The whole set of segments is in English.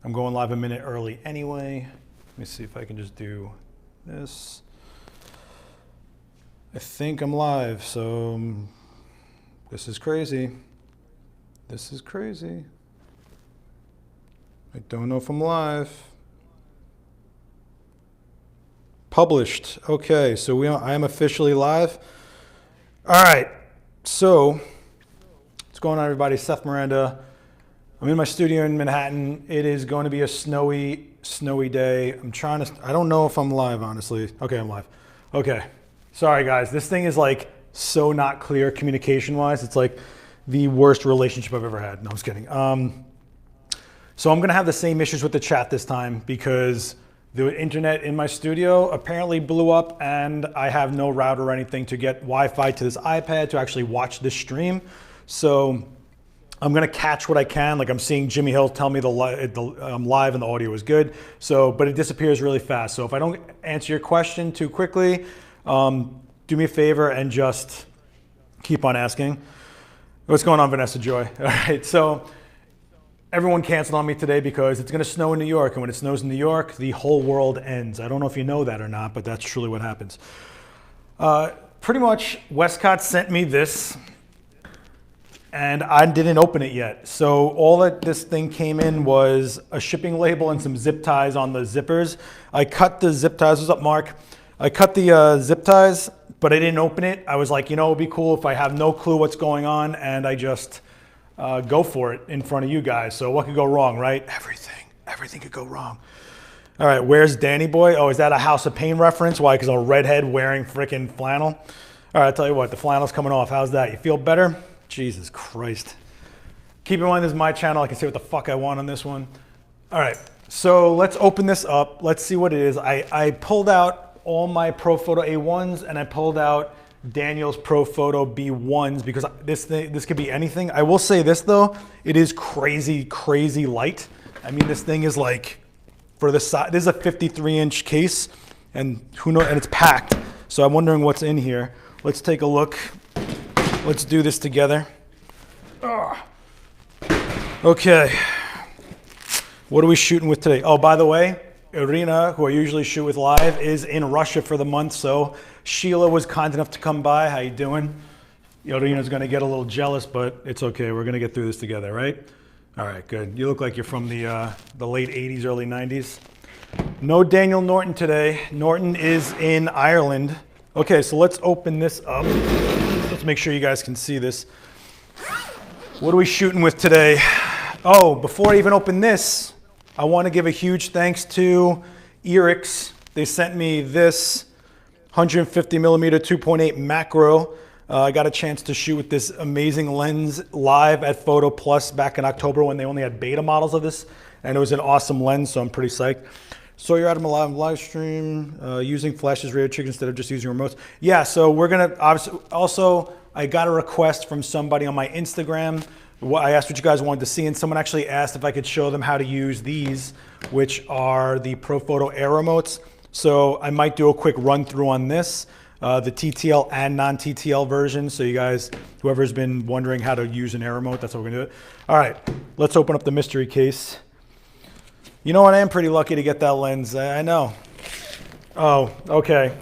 I'm going live a minute early anyway. Let me see if I can just do this. I think I'm live, so this is crazy. This is crazy. I don't know if I'm live. Published. Okay, so I am officially live. All right, so what's going on, everybody? Seth, Miranda. I'm in my studio in Manhattan. It is going to be a snowy day. I don't know if I'm live, honestly. Okay, I'm live. Okay, sorry guys. This thing is like so not clear communication-wise. It's like the worst relationship I've ever had. No, I'm just kidding. So I'm gonna have the same issues with the chat this time because the internet in my studio apparently blew up and I have no router or anything to get Wi-Fi to this iPad to actually watch this stream. So I'm gonna catch what I can. Like I'm seeing Jimmy Hill tell me I'm live and the audio is good. So, but it disappears really fast. So if I don't answer your question too quickly, do me a favor and just keep on asking. What's going on, Vanessa Joy? All right, so everyone canceled on me today because it's gonna snow in New York, and when it snows in New York, the whole world ends. I don't know if you know that or not, but that's truly what happens. Pretty much, Westcott sent me this, and I didn't open it yet. So all that this thing came in was a shipping label and some zip ties on the zippers. I cut the zip ties. What's up, Mark? I cut the zip ties, but I didn't open it. I was like, you know, it'd be cool if I have no clue what's going on and I just go for it in front of you guys. So what could go wrong, right? Everything could go wrong. All right, where's Danny Boy? Oh, is that a House of Pain reference? Why? Because I'm a redhead wearing freaking flannel. All right, I'll tell you what, the flannel's coming off. How's that? You feel better? Jesus Christ. Keep in mind, this is my channel. I can say what the fuck I want on this one. All right, so let's open this up. Let's see what it is. I pulled out all my Profoto A1s and I pulled out Daniel's Profoto B1s because this could be anything. I will say this though, it is crazy light. I mean, this thing is like, for the size, this is a 53-inch case and who knows, and it's packed. So I'm wondering what's in here. Let's take a look. Let's do this together. Okay. What are we shooting with today? Oh, by the way, Irina, who I usually shoot with live, is in Russia for the month. So Sheila was kind enough to come by. How you doing? Irina's gonna get a little jealous, but it's okay. We're gonna get through this together, right? All right, good. You look like you're from the late 80s, early 90s. No Daniel Norton today. Norton is in Ireland. Okay, so let's open this up. Let's make sure you guys can see this. What are we shooting with today? Oh, before I even open this, I want to give a huge thanks to Irix. They sent me this 150 millimeter 2.8 macro. I got a chance to shoot with this amazing lens live at Photo Plus back in October when they only had beta models of this, and it was an awesome lens, so I'm pretty psyched. So you're at a live stream using flashes, radio trick instead of just using remotes. Yeah, so we're gonna obviously, also I got a request from somebody on my Instagram. I asked what you guys wanted to see, and someone actually asked if I could show them how to use these, which are the Profoto Air remotes. So I might do a quick run through on this, the TTL and non-TTL version. So you guys, whoever's been wondering how to use an air remote, that's how we're gonna do it. All right, let's open up the mystery case. You know what, I am pretty lucky to get that lens, I know. Oh, okay.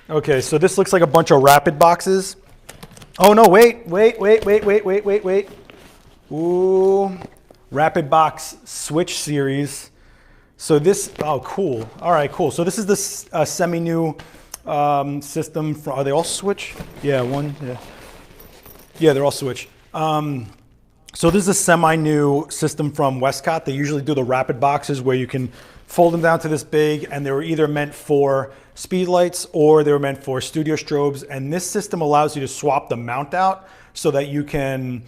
Okay, so this looks like a bunch of rapid boxes. Oh no, wait. Ooh, Rapid Box Switch series. So this, oh cool. All right, cool. So this is the semi-new system from, are they all Switch? Yeah, yeah, they're all Switch. So this is a semi-new system from Westcott. They usually do the rapid boxes where you can fold them down to this big, and they were either meant for speedlights or they were meant for studio strobes. And this system allows you to swap the mount out so that you can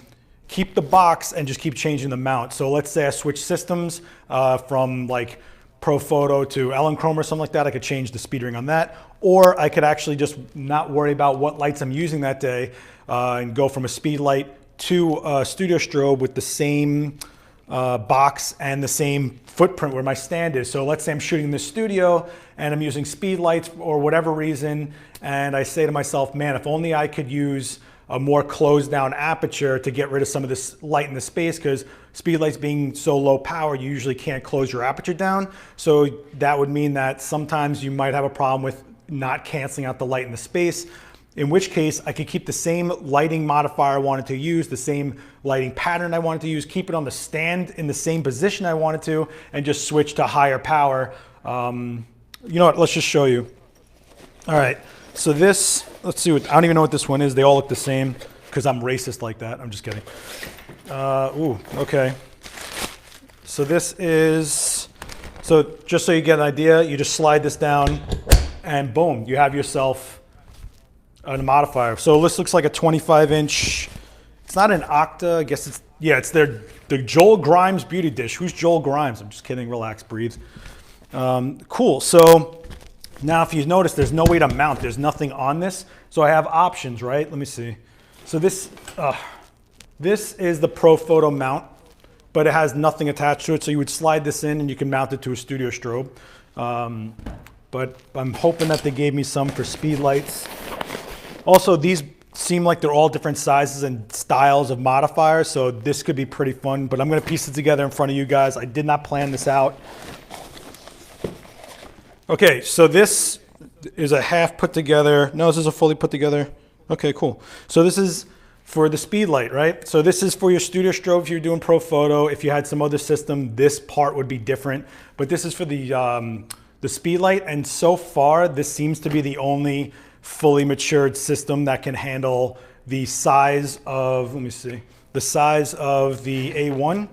keep the box and just keep changing the mount. So let's say I switch systems from like Profoto to Elechrome or something like that. I could change the speed ring on that, or I could actually just not worry about what lights I'm using that day and go from a speed light to a studio strobe with the same box and the same footprint where my stand is. So let's say I'm shooting in the studio and I'm using speed lights or whatever reason, and I say to myself, man, if only I could use a more closed down aperture to get rid of some of this light in the space, because speedlights being so low power, you usually can't close your aperture down. So that would mean that sometimes you might have a problem with not canceling out the light in the space, in which case I could keep the same lighting modifier I wanted to use, the same lighting pattern I wanted to use, keep it on the stand in the same position I wanted to, and just switch to higher power. You know what, let's just show you. All right, so this, let's see what, I don't even know what this one is. They all look the same because I'm racist like that. I'm just kidding. Ooh, okay. So this is, so just so you get an idea, you just slide this down and boom, you have yourself a modifier. So this looks like a 25-inch, it's not an Octa, I guess it's, yeah, it's the Joel Grimes beauty dish. Who's Joel Grimes? I'm just kidding, relax, breathe. Cool, so now if you notice, there's no way to mount, there's nothing on this. So I have options, right? Let me see. So this is the Profoto mount, but it has nothing attached to it. So you would slide this in and you can mount it to a studio strobe. But I'm hoping that they gave me some for speedlights. Also, these seem like they're all different sizes and styles of modifiers, so this could be pretty fun, but I'm gonna piece it together in front of you guys. I did not plan this out. Okay, so this is a half put together. No, this is a fully put together. Okay, cool. So this is for the speedlight, right? So this is for your studio strobe if you're doing Profoto. If you had some other system, this part would be different, but this is for the speedlight, and so far, this seems to be the only fully matured system that can handle the size of, let me see, the size of the A1.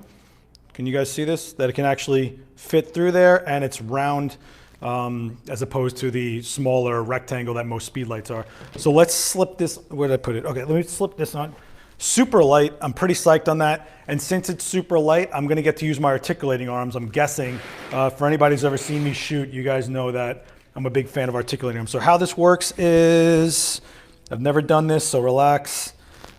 Can you guys see this? That it can actually fit through there, and it's round as opposed to the smaller rectangle that most speedlights are. So let's slip this, where did I put it? Okay, let me slip this on. Super light, I'm pretty psyched on that. And since it's super light, I'm gonna get to use my articulating arms. I'm guessing, for anybody who's ever seen me shoot, you guys know that I'm a big fan of articulating arms. So how this works is, I've never done this, so relax.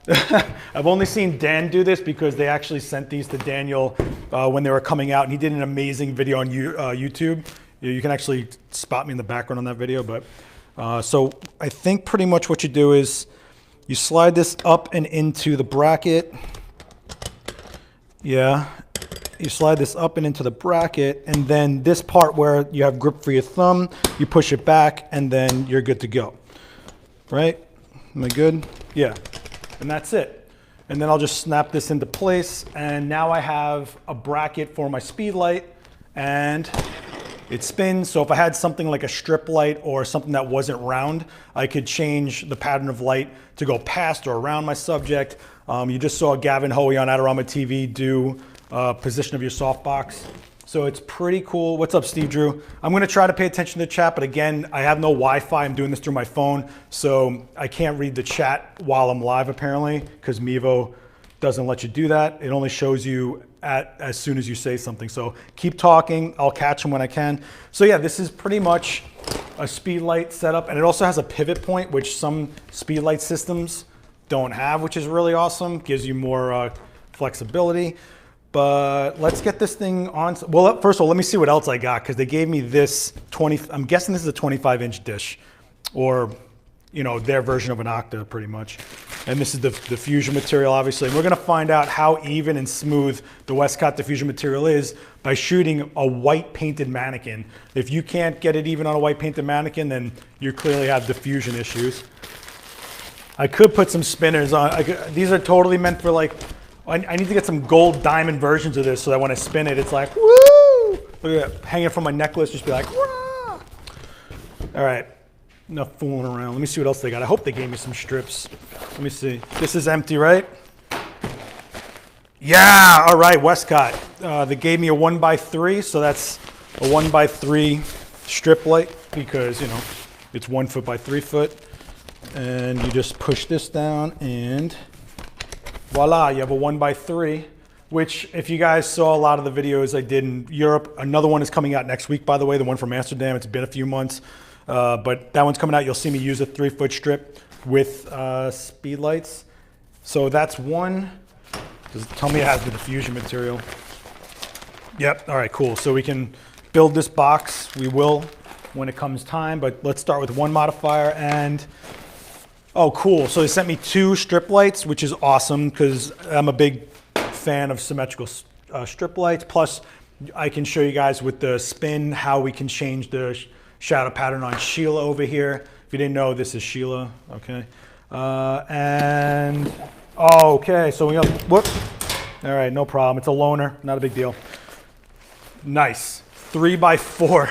I've only seen Dan do this because they actually sent these to Daniel when they were coming out, and he did an amazing video on YouTube. You can actually spot me in the background on that video, but so I think pretty much what you do is you slide this up and into the bracket. Yeah, you slide this up and into the bracket, and then this part where you have grip for your thumb, you push it back, and then you're good to go. Right? Am I good? Yeah, and that's it. And then I'll just snap this into place, and now I have a bracket for my speed light, and it spins. So if I had something like a strip light or something that wasn't round, I could change the pattern of light to go past or around my subject. You just saw Gavin Hoey on Adorama TV do position of your softbox. So it's pretty cool. What's up, Steve Drew? I'm gonna try to pay attention to the chat, but again, I have no Wi-Fi. I'm doing this through my phone, so I can't read the chat while I'm live apparently, because Mevo doesn't let you do that. It only shows you as soon as you say something. So keep talking, I'll catch them when I can. So yeah, this is pretty much a speedlight setup, and it also has a pivot point, which some speedlight systems don't have, which is really awesome. Gives you more flexibility. But let's get this thing on. Well, first of all, let me see what else I got, because they gave me this I'm guessing this is a 25-inch dish, or you know, their version of an Octa pretty much. And this is the diffusion material, obviously. And we're gonna find out how even and smooth the Westcott diffusion material is by shooting a white painted mannequin. If you can't get it even on a white painted mannequin, then you clearly have diffusion issues. I could put some spinners on. These are totally meant for like, I need to get some gold diamond versions of this so that when I spin it, it's like, woo! Look at that, hanging from my necklace, just be like, wah! All right. Enough fooling around. Let me see what else they got. I hope they gave me some strips. Let me see. This is empty, right? Yeah, all right, Westcott. They gave me a 1x3, so that's a 1x3 strip light because, you know, it's 1 foot by 3 foot. And you just push this down and voila, you have a 1x3, which if you guys saw a lot of the videos I did in Europe, another one is coming out next week, by the way, the one from Amsterdam. It's been a few months. But that one's coming out. You'll see me use a 3-foot strip with speed lights. So that's one. Just tell me it has the diffusion material. Yep. All right, cool. So we can build this box. We will when it comes time, but let's start with one modifier. And Oh, cool. So they sent me 2 strip lights, which is awesome because I'm a big fan of symmetrical strip lights. Plus, I can show you guys with the spin how we can change the shadow pattern on Sheila over here. If you didn't know, this is Sheila. Okay. Okay, so we got, whoop. All right, no problem. It's a loaner, not a big deal. Nice. 3x4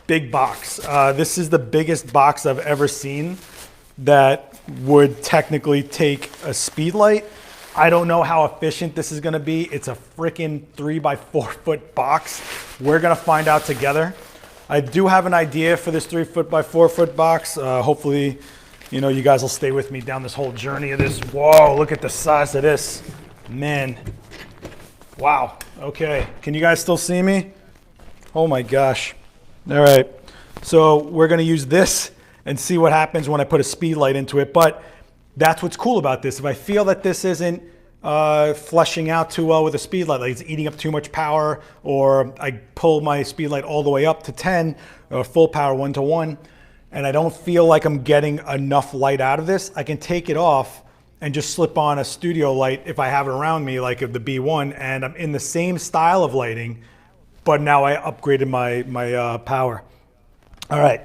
big box. This is the biggest box I've ever seen that would technically take a speed light. I don't know how efficient this is gonna be. It's a freaking 3x4 foot box. We're gonna find out together. I do have an idea for this 3x4 foot box. Hopefully, you know, you guys will stay with me down this whole journey of this. Whoa, look at the size of this. Man, wow, okay. Can you guys still see me? Oh my gosh. All right, so we're gonna use this and see what happens when I put a speed light into it. But that's what's cool about this. If I feel that this isn't flushing out too well with a speed light, like it's eating up too much power, or I pull my speed light all the way up to 10, or full power 1-to-1, and I don't feel like I'm getting enough light out of this, I can take it off and just slip on a studio light if I have it around me, like the B1, and I'm in the same style of lighting, but now I upgraded my power. All right.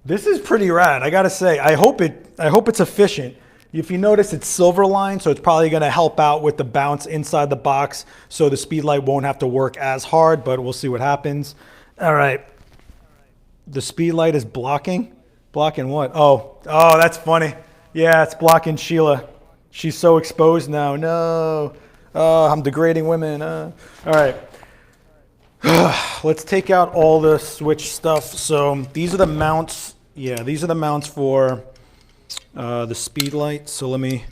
This is pretty rad, I gotta say. I hope it's efficient. If you notice, it's silver lined, so it's probably gonna help out with the bounce inside the box, so the speed light won't have to work as hard, but we'll see what happens. All right. The speed light is blocking? Blocking what? Oh, that's funny. Yeah, it's blocking Sheila. She's so exposed now. No. Oh, I'm degrading women. All right. Let's take out all the switch stuff. So these are the mounts. Yeah, these are the mounts for the speed light. So how many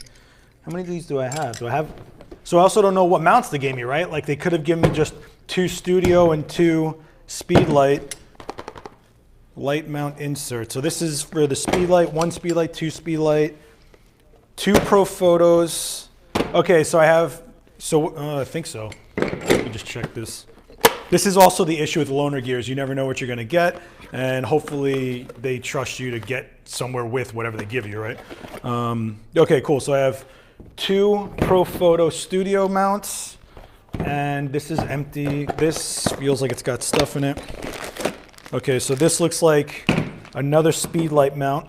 of these do I have? So I also don't know what mounts they gave me, right? Like they could have given me just 2 studio and 2 speed light mount inserts. So this is for the speed light, 1 speed light, 2 speed light, 2 Profotos. Okay, so I think so. Let me just check this. This is also the issue with loaner gears. You never know what you're gonna get, and hopefully they trust you to get somewhere with whatever they give you, right? Okay, cool. So I have 2 Profoto studio mounts, and this is empty. This feels like it's got stuff in it. Okay, so this looks like another speed light mount.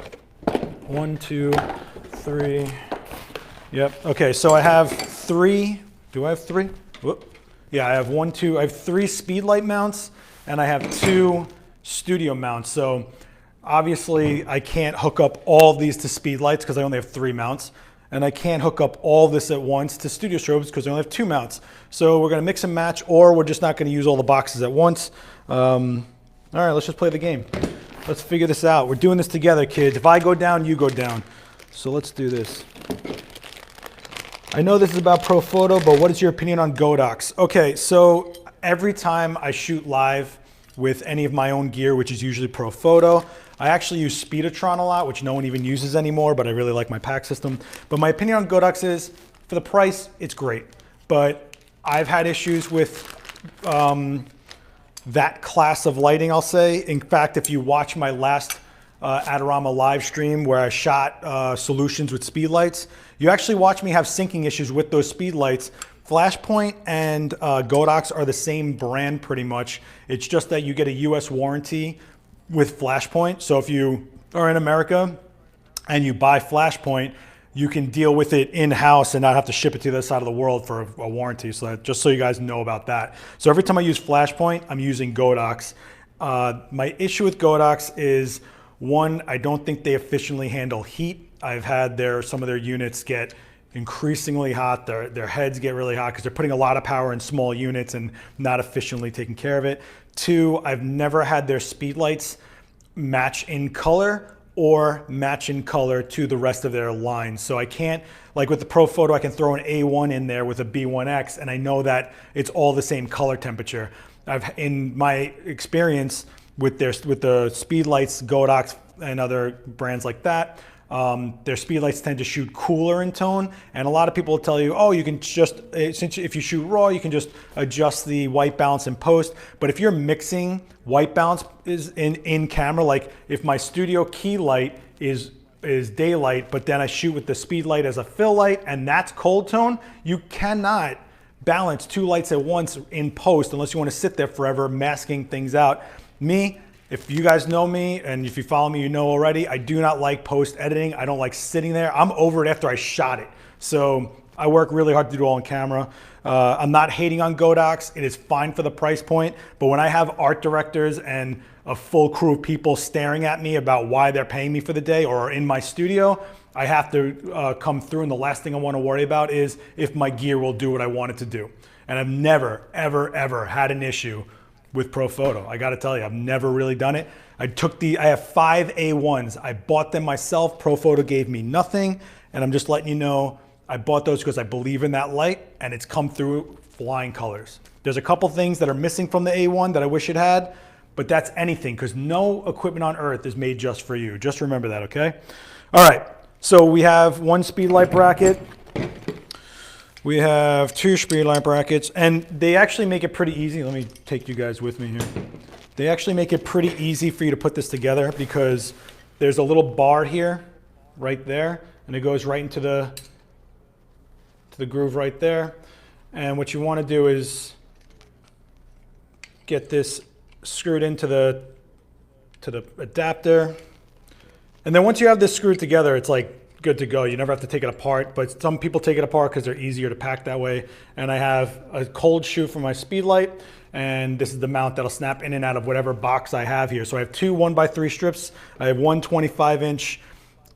1, 2, 3. Yep. Okay, so I have 3. Do I have 3? Whoop. Yeah, I have 1, 2. I have 3 speed light mounts, and I have 2 studio mounts. So obviously I can't hook up all of these to speed lights because I only have 3 mounts, and I can't hook up all this at once to studio strobes because I only have 2 mounts. So we're gonna mix and match, or we're just not gonna use all the boxes at once. All right, let's just play the game. Let's figure this out. We're doing this together, kids. If I go down, you go down. So let's do this. I know this is about Profoto, but what is your opinion on Godox? Okay, so every time I shoot live with any of my own gear, which is usually Profoto, I actually use Speedotron a lot, which no one even uses anymore, but I really like my pack system. But my opinion on Godox is, for the price, it's great. But I've had issues with that class of lighting, I'll say. In fact, if you watch my last Adorama live stream where I shot solutions with speed lights, you actually watch me have syncing issues with those speed lights. Flashpoint and Godox are the same brand pretty much. It's just that you get a US warranty with Flashpoint. So if you are in America and you buy Flashpoint, you can deal with it in-house and not have to ship it to the other side of the world for a warranty. So that, just so you guys know about that. So every time I use Flashpoint, I'm using Godox. My issue with Godox is, 1, I don't think they efficiently handle heat. I've had some of their units get increasingly hot. Their heads get really hot because they're putting a lot of power in small units and not efficiently taking care of it. 2, I've never had their speed lights match in color or match in color to the rest of their line. So I can't, like with the Profoto, I can throw an A1 in there with a B1X and I know that it's all the same color temperature. In my experience with the speed lights, Godox and other brands like that, their speed lights tend to shoot cooler in tone, and a lot of people will tell you, oh, you can just, if you shoot raw, you can just adjust the white balance in post. But if you're mixing white balance is in camera, like if my studio key light is is daylight, but then I shoot with the speed light as a fill light, and that's cold tone. You cannot balance 2 lights at once in post unless you want to sit there forever masking things out. Me, if you guys know me and if you follow me, you know already, I do not like post editing. I don't like sitting there. I'm over it after I shot it. So I work really hard to do it all on camera. I'm not hating on Godox. It is fine for the price point, but when I have art directors and a full crew of people staring at me about why they're paying me for the day or are in my studio, I have to come through, and the last thing I want to worry about is if my gear will do what I want it to do. And I've never, ever, ever had an issue with Profoto. I got to tell you, I've never really done it. I have 5 A1s. I bought them myself. Profoto gave me nothing, and I'm just letting you know I bought those because I believe in that light, and it's come through flying colors. There's a couple things that are missing from the A1 that I wish it had, but that's anything, because no equipment on earth is made just for you. Just remember that, okay? All right. So we have 1 speed light bracket. We have 2 speed light brackets, and they actually make it pretty easy. Let me take you guys with me here. They actually make it pretty easy for you to put this together because there's a little bar here, right there, and it goes right into the groove right there. And what you want to do is get this screwed into the adapter. And then once you have this screwed together, it's like good to go. You never have to take it apart, but some people take it apart because they're easier to pack that way. And I have a cold shoe for my speed light, and this is the mount that'll snap in and out of whatever box I have here. So I have 2 1x3 strips. I have 1 25-inch,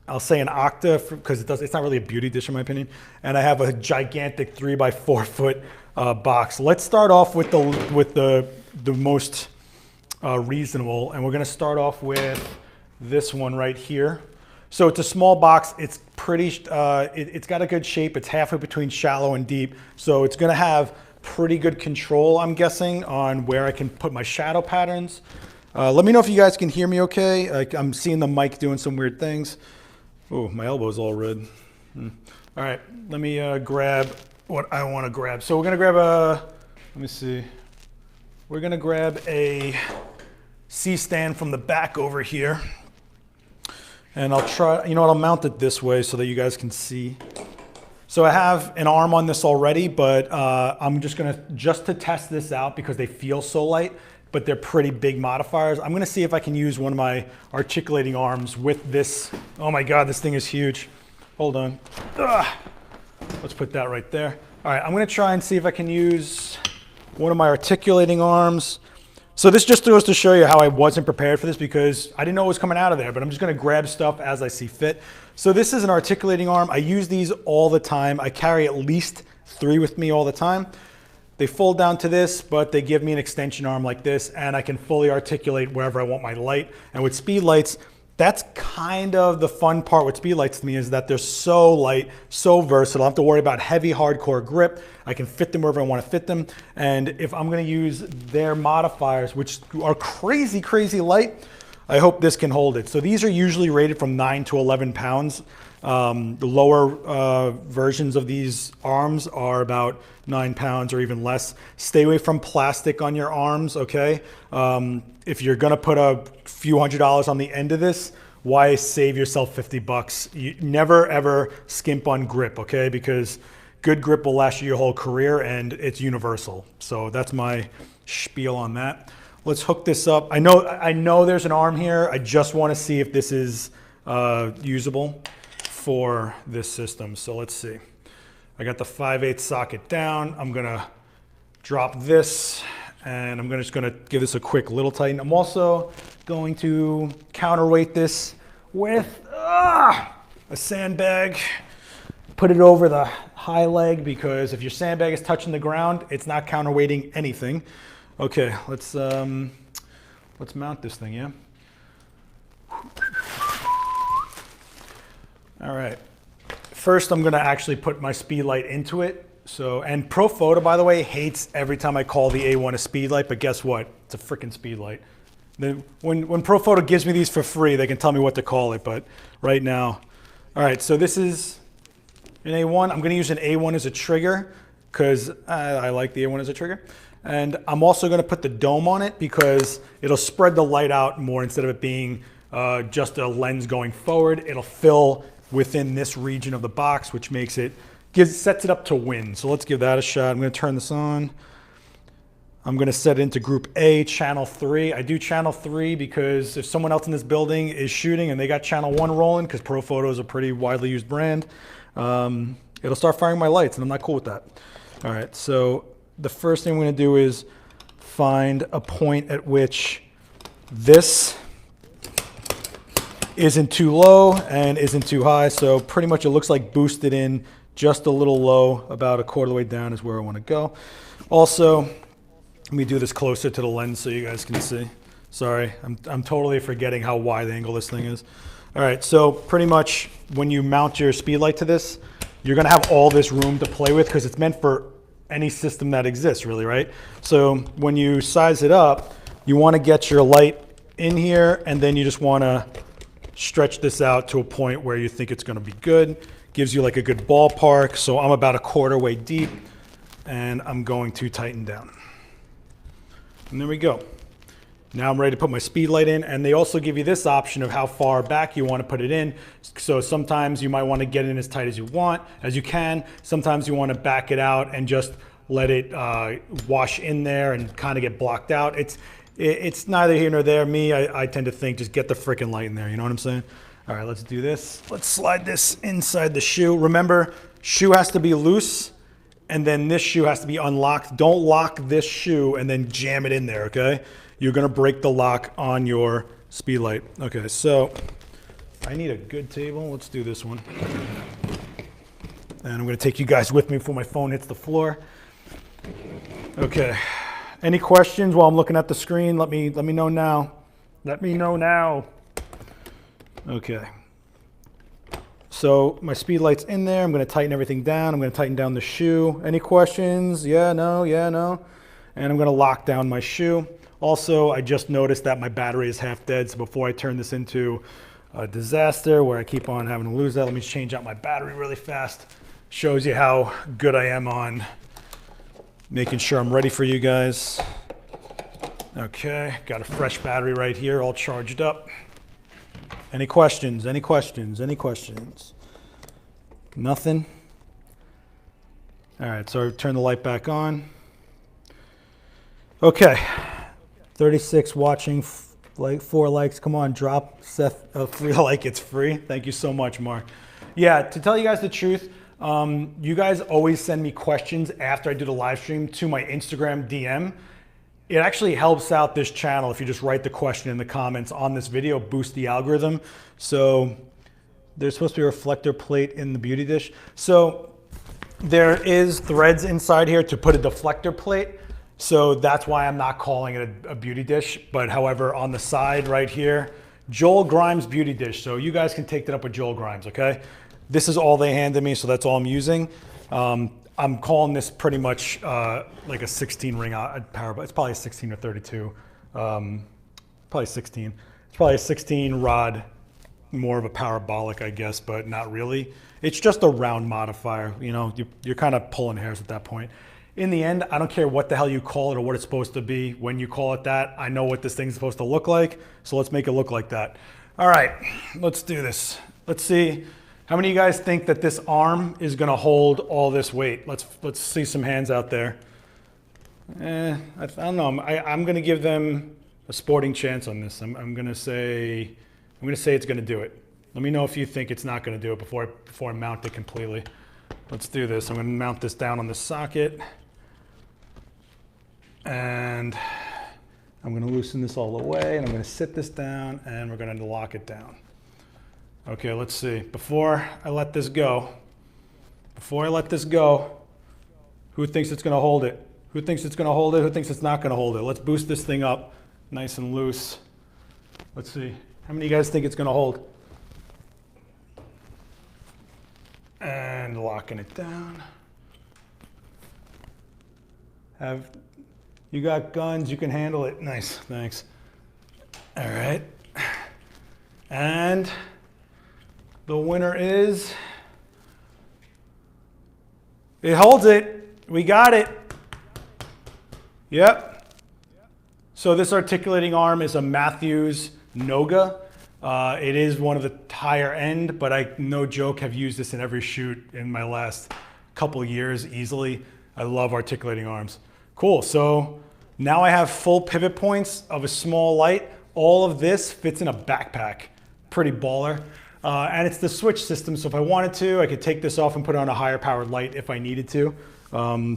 I'll say an octa, because it's not really a beauty dish in my opinion. And I have a gigantic 3x4 foot box. Let's start off with the most reasonable, and we're going to start off with this one right here. So it's a small box. It's pretty, it's got a good shape. It's halfway between shallow and deep. So it's going to have pretty good control, I'm guessing, on where I can put my shadow patterns. Let me know if you guys can hear me okay. I'm seeing the mic doing some weird things. Oh, my elbow's all red. All right, let me grab what I want to grab. So we're going to grab let me see. We're going to grab a C-stand from the back over here. And I'll try, you know what, I'll mount it this way so that you guys can see. So I have an arm on this already, but I'm just to test this out because they feel so light, but they're pretty big modifiers. I'm gonna see if I can use one of my articulating arms with this. Oh my God, this thing is huge. Hold on. Ugh. Let's put that right there. All right, I'm gonna try and see if I can use one of my articulating arms. So this just goes to show you how I wasn't prepared for this because I didn't know what was coming out of there, but I'm just gonna grab stuff as I see fit. So this is an articulating arm. I use these all the time. I carry at least 3 with me all the time. They fold down to this, but they give me an extension arm like this, and I can fully articulate wherever I want my light. And with speed lights, that's kind of the fun part with speed lights to me, is that they're so light, so versatile. I don't have to worry about heavy, hardcore grip. I can fit them wherever I want to fit them. And if I'm going to use their modifiers, which are crazy, crazy light, I hope this can hold it. So these are usually rated from 9 to 11 pounds. The lower versions of these arms are about 9 pounds or even less. Stay away from plastic on your arms, okay? If you're gonna put a few $100s on the end of this, why save yourself 50 bucks? You never ever skimp on grip, okay? Because good grip will last you your whole career and it's universal. So that's my spiel on that. Let's hook this up. I know there's an arm here. I just wanna see if this is usable for this system. So let's see. I got the 5/8 socket down. I'm gonna drop this and I'm just gonna give this a quick little tighten. I'm also going to counterweight this with a sandbag. Put it over the high leg because if your sandbag is touching the ground, it's not counterweighting anything. Okay, let's mount this thing, yeah? All right. First, I'm gonna actually put my speed light into it. So, and Profoto, by the way, hates every time I call the A1 a speed light, but guess what? It's a freaking speed light. When Profoto gives me these for free, they can tell me what to call it, but right now. All right, so this is an A1. I'm gonna use an A1 as a trigger because I like the A1 as a trigger. And I'm also gonna put the dome on it because it'll spread the light out more instead of it being just a lens going forward. It'll fill within this region of the box, which makes it, sets it up to win. So let's give that a shot. I'm gonna turn this on. I'm gonna set it into group A, channel 3. I do channel 3 because if someone else in this building is shooting and they got channel 1 rolling, because Profoto is a pretty widely used brand, it'll start firing my lights, and I'm not cool with that. All right, so the first thing I'm gonna do is find a point at which this isn't too low and isn't too high. So pretty much it looks like boosted in just a little low, about a quarter of the way down is where I wanna go. Also, let me do this closer to the lens so you guys can see. Sorry, I'm totally forgetting how wide angle this thing is. All right, so pretty much when you mount your speed light to this, you're gonna have all this room to play with because it's meant for any system that exists, really, right? So when you size it up, you wanna get your light in here, and then you just wanna stretch this out to a point where you think it's gonna be good. Gives you like a good ballpark. So I'm about a quarter way deep, and I'm going to tighten down. And there we go. Now I'm ready to put my speed light in, and they also give you this option of how far back you want to put it in. So sometimes you might want to get in as tight as you can. Sometimes you want to back it out and just let it wash in there and kind of get blocked out. It's neither here nor there. Me, I tend to think just get the freaking light in there. You know what I'm saying? All right, let's do this. Let's slide this inside the shoe. Remember, shoe has to be loose, and then this shoe has to be unlocked. Don't lock this shoe and then jam it in there, okay? You're gonna break the lock on your speed light. Okay, so I need a good table. Let's do this one. And I'm gonna take you guys with me before my phone hits the floor. Okay, any questions while I'm looking at the screen? Let me know now. Let me know now. Okay. So my speed light's in there. I'm gonna tighten everything down. I'm gonna tighten down the shoe. Any questions? Yeah, no, yeah, no. And I'm gonna lock down my shoe. Also, I just noticed that my battery is half dead. So before I turn this into a disaster where I keep on having to lose that, let me change out my battery really fast. Shows you how good I am on making sure I'm ready for you guys. Okay, got a fresh battery right here, all charged up. Any questions? Any questions? Any questions? Nothing? All right, so I turn the light back on. Okay, 36 watching, like 4 likes. Come on, drop Seth a free like. It's free. Thank you so much, Mark. Yeah, to tell you guys the truth, you guys always send me questions after I do the live stream to my Instagram DM. It actually helps out this channel if you just write the question in the comments on this video, boost the algorithm. So there's supposed to be a reflector plate in the beauty dish. So there is threads inside here to put a deflector plate. So that's why I'm not calling it a beauty dish. But however, on the side right here, Joel Grimes beauty dish. So you guys can take that up with Joel Grimes, okay? This is all they handed me, so that's all I'm using. I'm calling this pretty much like a 16 ring power, but it's probably a 16 or 32. Probably 16. It's probably a 16 rod, more of a parabolic, I guess, but not really. It's just a round modifier. You know, you're kind of pulling hairs at that point. In the end, I don't care what the hell you call it or what it's supposed to be. When you call it that, I know what this thing's supposed to look like, so let's make it look like that. All right, let's do this. Let's see. How many of you guys think that this arm is gonna hold all this weight? Let's see some hands out there. I don't know. I'm gonna give them a sporting chance on this. I'm gonna say it's gonna do it. Let me know if you think it's not gonna do it before I mount it completely. Let's do this. I'm gonna mount this down on the socket, and I'm gonna loosen this all the way, and I'm gonna sit this down, and we're gonna lock it down. Okay, let's see. Before I let this go, who thinks it's gonna hold it? Who thinks it's gonna hold it? Who thinks it's not gonna hold it? Let's boost this thing up nice and loose. Let's see. How many of you guys think it's gonna hold? And locking it down. You got guns, you can handle it. Nice, thanks. All right. And the winner is, it holds it. We got it. Yep. So this articulating arm is a Matthews NOGA. It is one of the higher end, but I, no joke, have used this in every shoot in my last couple of years easily. I love articulating arms. Cool, so now I have full pivot points of a small light. All of this fits in a backpack. Pretty baller. And it's the switch system, so if I wanted to, I could take this off and put on a higher powered light if I needed to.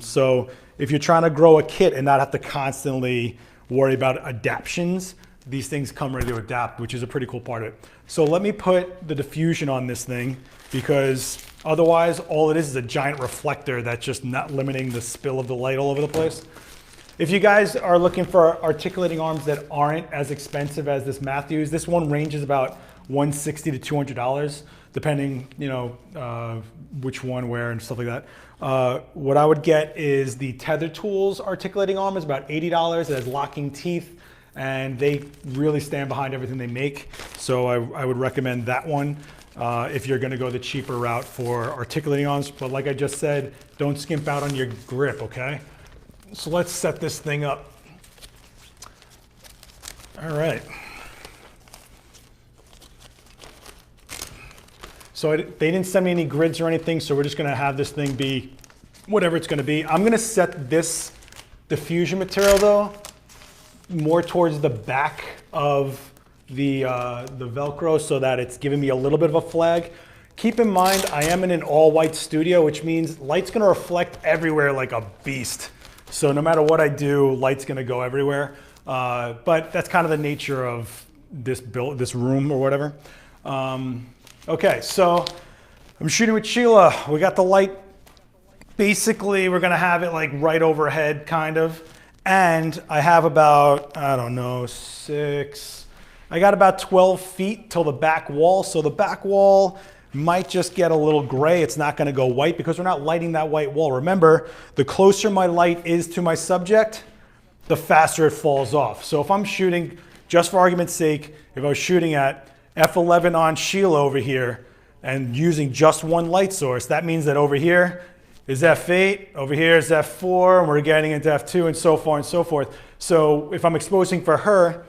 So if you're trying to grow a kit and not have to constantly worry about adaptions, these things come ready to adapt, which is a pretty cool part of it. So let me put the diffusion on this thing, because otherwise all it is a giant reflector that's just not limiting the spill of the light all over the place. If you guys are looking for articulating arms that aren't as expensive as this Matthews, this one ranges about $160 to $200, depending, which one, where, and stuff like that. What I would get is the Tether Tools articulating arm is about $80. It has locking teeth, and they really stand behind everything they make. So I would recommend that one if you're going to go the cheaper route for articulating arms. But like I just said, don't skimp out on your grip, okay? So let's set this thing up. All right. So they didn't send me any grids or anything, so we're just gonna have this thing be whatever it's gonna be. I'm gonna set this diffusion material though more towards the back of the Velcro so that it's giving me a little bit of a flag. Keep in mind, I am in an all white studio, which means light's gonna reflect everywhere like a beast. So no matter what I do, light's gonna go everywhere. But that's kind of the nature of this room or whatever. Okay, so I'm shooting with Sheila. We got the light, basically we're gonna have it like right overhead kind of. And I have about, I don't know, I got about 12 feet till the back wall. So the back wall might just get a little gray. It's not gonna go white because we're not lighting that white wall. Remember, the closer my light is to my subject, the faster it falls off. So if I'm shooting, just for argument's sake, if I was shooting at F11 on Sheila over here and using just one light source, that means that over here is F8, over here is F4, and we're getting into F2 and so far and so forth. So if I'm exposing for her,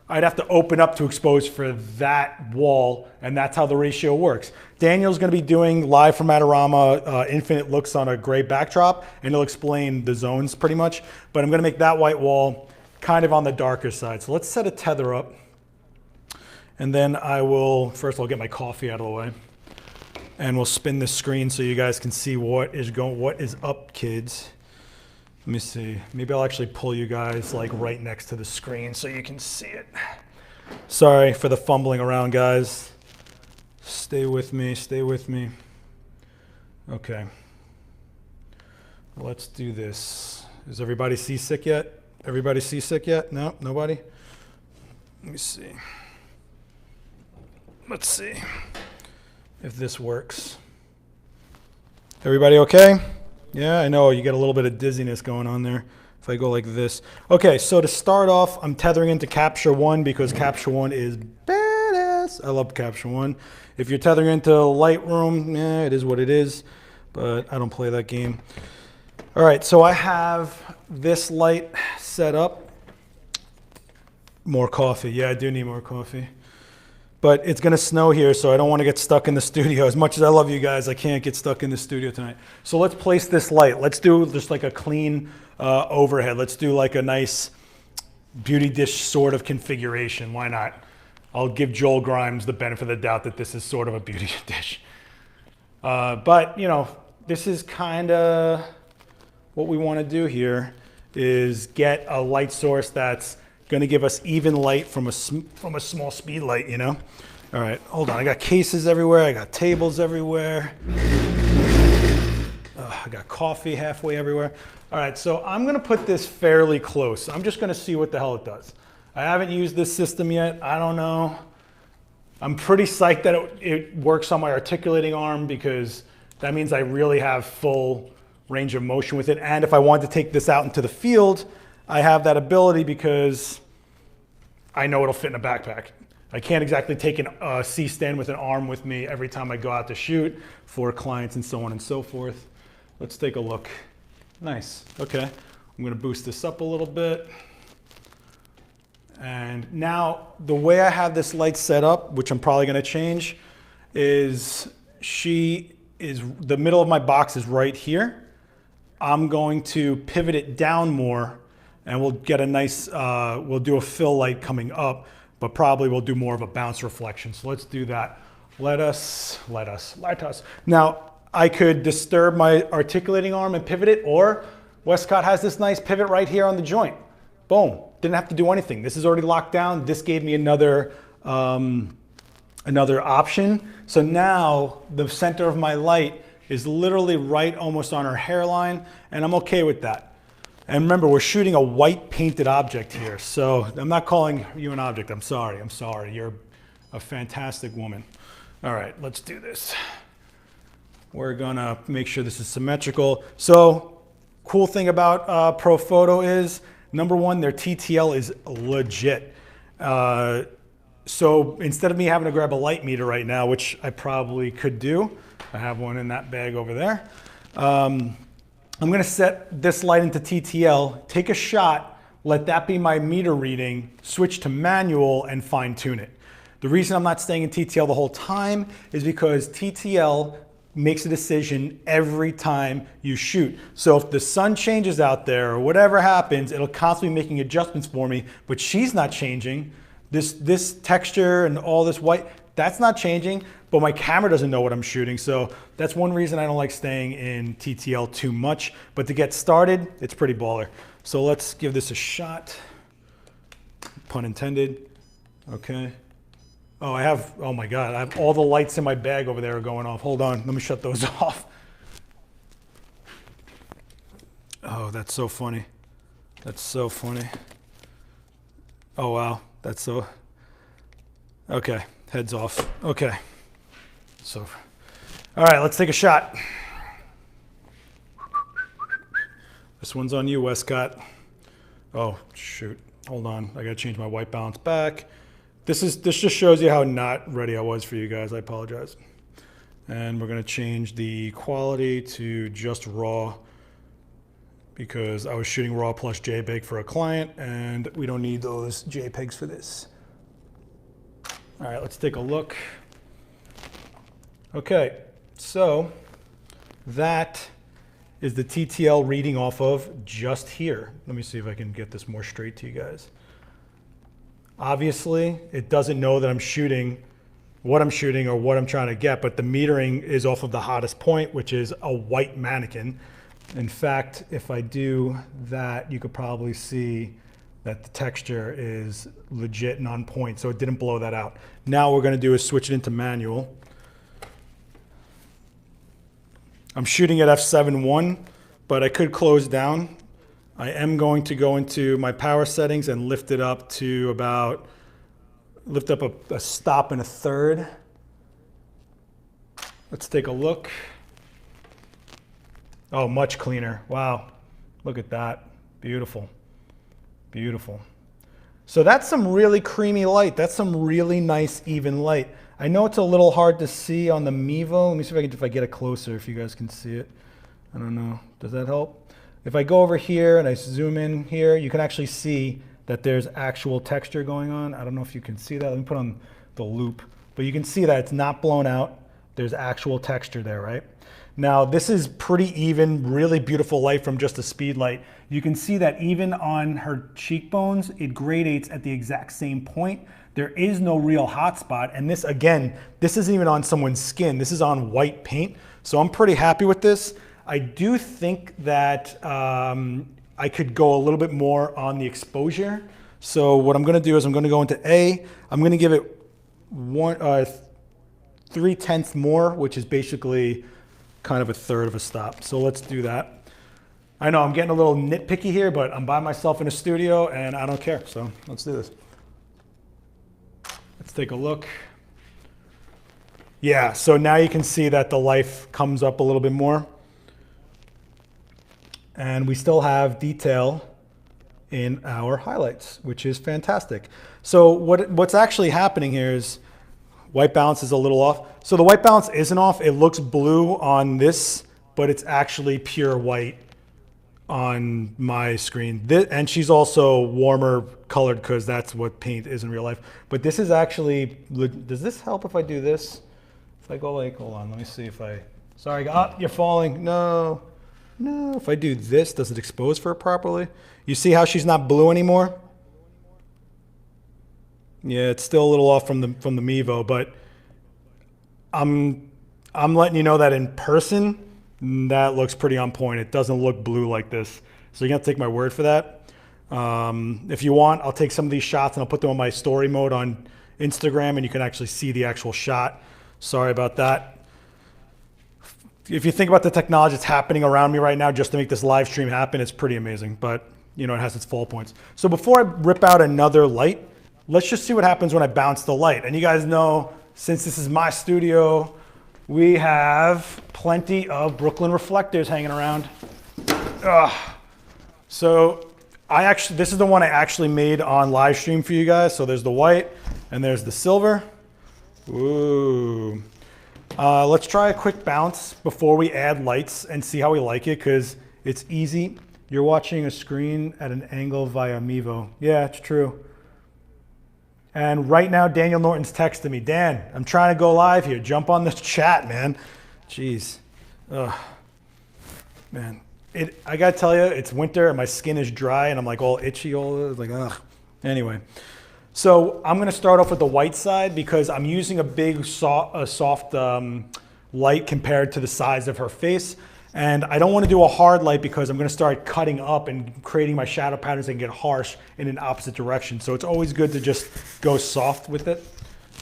I'd have to open up to expose for that wall, and that's how the ratio works. Daniel's gonna be doing live from Adorama infinite looks on a gray backdrop, and he'll explain the zones pretty much, but I'm gonna make that white wall kind of on the darker side. So let's set a tether up. And then I will, first I'll get my coffee out of the way. And we'll spin the screen so you guys can see what is up, kids. Let me see, maybe I'll actually pull you guys like right next to the screen so you can see it. Sorry for the fumbling around, guys. Stay with me, stay with me. Okay, let's do this. Is everybody seasick yet? Everybody seasick yet? No, nobody? Let me see. Let's see if this works. Everybody okay? Yeah, I know you get a little bit of dizziness going on there if I go like this. Okay, so to start off, I'm tethering into Capture One because Capture One is badass. I love Capture One. If you're tethering into Lightroom, yeah, it is what it is, but I don't play that game. All right, so I have this light set up. More coffee. Yeah, I do need more coffee. But it's gonna snow here, so I don't wanna get stuck in the studio. As much as I love you guys, I can't get stuck in the studio tonight. So let's place this light. Let's do just like a clean overhead. Let's do like a nice beauty dish sort of configuration. Why not? I'll give Joel Grimes the benefit of the doubt that this is sort of a beauty dish. But this is kinda what we wanna do here is get a light source that's going to give us even light from a small speed light, All right, hold on. I got cases everywhere. I got tables everywhere. I got coffee halfway everywhere. All right, so I'm going to put this fairly close. I'm just going to see what the hell it does. I haven't used this system yet. I don't know. I'm pretty psyched that it works on my articulating arm because that means I really have full range of motion with it. And if I want to take this out into the field, I have that ability because I know it'll fit in a backpack. I can't exactly take a C-stand with an arm with me every time I go out to shoot for clients and so on and so forth. Let's take a look. Nice, okay. I'm gonna boost this up a little bit. And now the way I have this light set up, which I'm probably gonna change, is the middle of my box is right here. I'm going to pivot it down more and we'll get a nice, we'll do a fill light coming up, but probably we'll do more of a bounce reflection. So let's do that. Let us. Now, I could disturb my articulating arm and pivot it, or Westcott has this nice pivot right here on the joint. Boom, didn't have to do anything. This is already locked down. This gave me another option. So now the center of my light is literally right almost on her hairline, and I'm okay with that. And remember, we're shooting a white painted object here. So I'm not calling you an object. I'm sorry. You're a fantastic woman. All right, let's do this. We're gonna make sure this is symmetrical. So cool thing about Profoto is, number one, their TTL is legit. So instead of me having to grab a light meter right now, which I probably could do, I have one in that bag over there. I'm gonna set this light into TTL, take a shot, let that be my meter reading, switch to manual and fine tune it. The reason I'm not staying in TTL the whole time is because TTL makes a decision every time you shoot. So if the sun changes out there or whatever happens, it'll constantly be making adjustments for me, but she's not changing. This texture and all this white, that's not changing, but my camera doesn't know what I'm shooting. So that's one reason I don't like staying in TTL too much, but to get started, it's pretty baller. So let's give this a shot, pun intended, okay. Oh my God, I have all the lights in my bag over there are going off. Hold on, let me shut those off. Oh, that's so funny. That's so funny. Oh wow, that's so, okay, heads off. Okay, so, all right, let's take a shot. This one's on you, Westcott. Oh, shoot, hold on, I gotta change my white balance back. This just shows you how not ready I was for you guys. I apologize. And we're gonna change the quality to just raw because I was shooting raw plus JPEG for a client and we don't need those JPEGs for this. All right, let's take a look. Okay, so that is the TTL reading off of just here. Let me see if I can get this more straight to you guys. Obviously, it doesn't know that I'm shooting what I'm shooting or what I'm trying to get, but the metering is off of the hottest point, which is a white mannequin. In fact, if I do that, you could probably see that the texture is legit and on point, so it didn't blow that out. Now what we're gonna do is switch it into manual. I'm shooting at f7.1, but I could close down. I am going to go into my power settings and lift it up to about, lift up a stop and a third. Let's take a look. Oh, much cleaner. Wow, look at that. Beautiful, beautiful. So that's some really creamy light. That's some really nice, even light. I know it's a little hard to see on the Mevo. Let me see if I get it closer, if you guys can see it. I don't know, does that help? If I go over here and I zoom in here, you can actually see that there's actual texture going on. I don't know if you can see that. Let me put on the loop, but you can see that it's not blown out. There's actual texture there, right? Now, this is pretty even, really beautiful light from just a speed light. You can see that even on her cheekbones, it gradates at the exact same point. There is no real hot spot. And this, again, this isn't even on someone's skin. This is on white paint. So I'm pretty happy with this. I do think that I could go a little bit more on the exposure. So what I'm gonna do is I'm gonna go into A. I'm gonna give it 3/10 more, which is basically kind of a third of a stop. So let's do that. I know I'm getting a little nitpicky here, but I'm by myself in a studio and I don't care. So let's do this. Let's take a look. Yeah, so now you can see that the life comes up a little bit more. And we still have detail in our highlights, which is fantastic. So what's actually happening here is white balance is a little off. So the white balance isn't off. It looks blue on this, but it's actually pure white on my screen. And she's also warmer colored because that's what paint is in real life. But this is actually, does this help if I do this? If I go like, hold on, let me see if I, sorry, you're falling. No, no. If I do this, does it expose for it properly? You see how she's not blue anymore? Yeah, it's still a little off from the Mevo, but I'm letting you know that in person, that looks pretty on point. It doesn't look blue like this. So you're gonna have to take my word for that. If you want, I'll take some of these shots and I'll put them on my story mode on Instagram and you can actually see the actual shot. Sorry about that. If you think about the technology that's happening around me right now just to make this live stream happen, it's pretty amazing, but you know, it has its fall points. So before I rip out another light, let's just see what happens when I bounce the light. And you guys know, since this is my studio, we have plenty of Brooklyn reflectors hanging around. So this is the one I actually made on live stream for you guys. So there's the white and there's the silver. Ooh. Let's try a quick bounce before we add lights and see how we like it, because it's easy. You're watching a screen at an angle via Mevo. Yeah, it's true. And right now, Daniel Norton's texting me. Dan, I'm trying to go live here. Jump on this chat, man. Jeez. Ugh. Man, I gotta tell you, it's winter and my skin is dry and I'm like all itchy, like, ugh. Anyway, so I'm gonna start off with the white side because I'm using a big soft light compared to the size of her face. And I don't want to do a hard light because I'm going to start cutting up and creating my shadow patterns and get harsh in an opposite direction. So it's always good to just go soft with it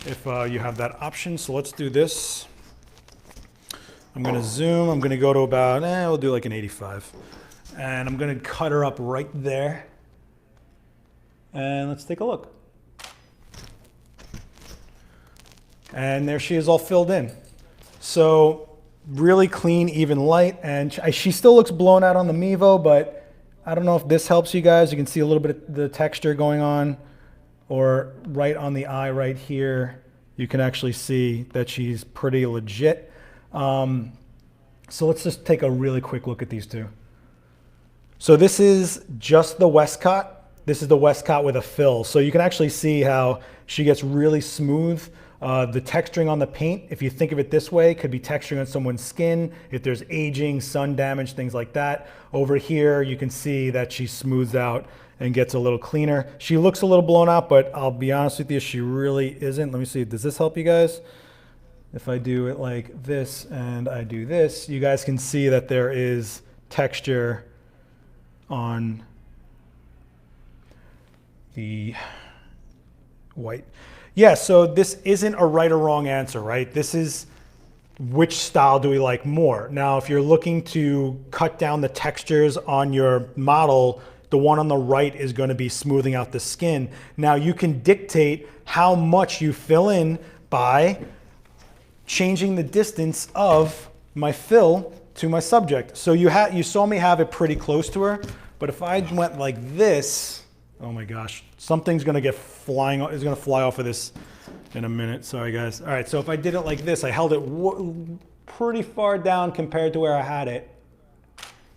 if you have that option. So let's do this. I'm going to zoom. I'm going to go to about, we'll do like an 85. And I'm going to cut her up right there. And let's take a look. And there she is all filled in. So really clean, even light, and she still looks blown out on the Mevo, but I don't know if this helps you guys. You can see a little bit of the texture going on, or right on the eye right here, you can actually see that she's pretty legit. So let's just take a really quick look at these two. So this is just the Westcott. This is the Westcott with a fill. So you can actually see how she gets really smooth. The texturing on the paint, if you think of it this way, could be texturing on someone's skin. If there's aging, sun damage, things like that. Over here, you can see that she smooths out and gets a little cleaner. She looks a little blown out, but I'll be honest with you, she really isn't. Let me see, does this help you guys? If I do it like this and I do this, you guys can see that there is texture on the white. Yeah, so this isn't a right or wrong answer, right? This is which style do we like more? Now, if you're looking to cut down the textures on your model, the one on the right is going to be smoothing out the skin. Now, you can dictate how much you fill in by changing the distance of my fill to my subject. So you saw me have it pretty close to her, but if I went like this, oh my gosh, something's gonna get flying, is gonna fly off of this in a minute. Sorry guys. All right, so if I did it like this, I held it pretty far down compared to where I had it.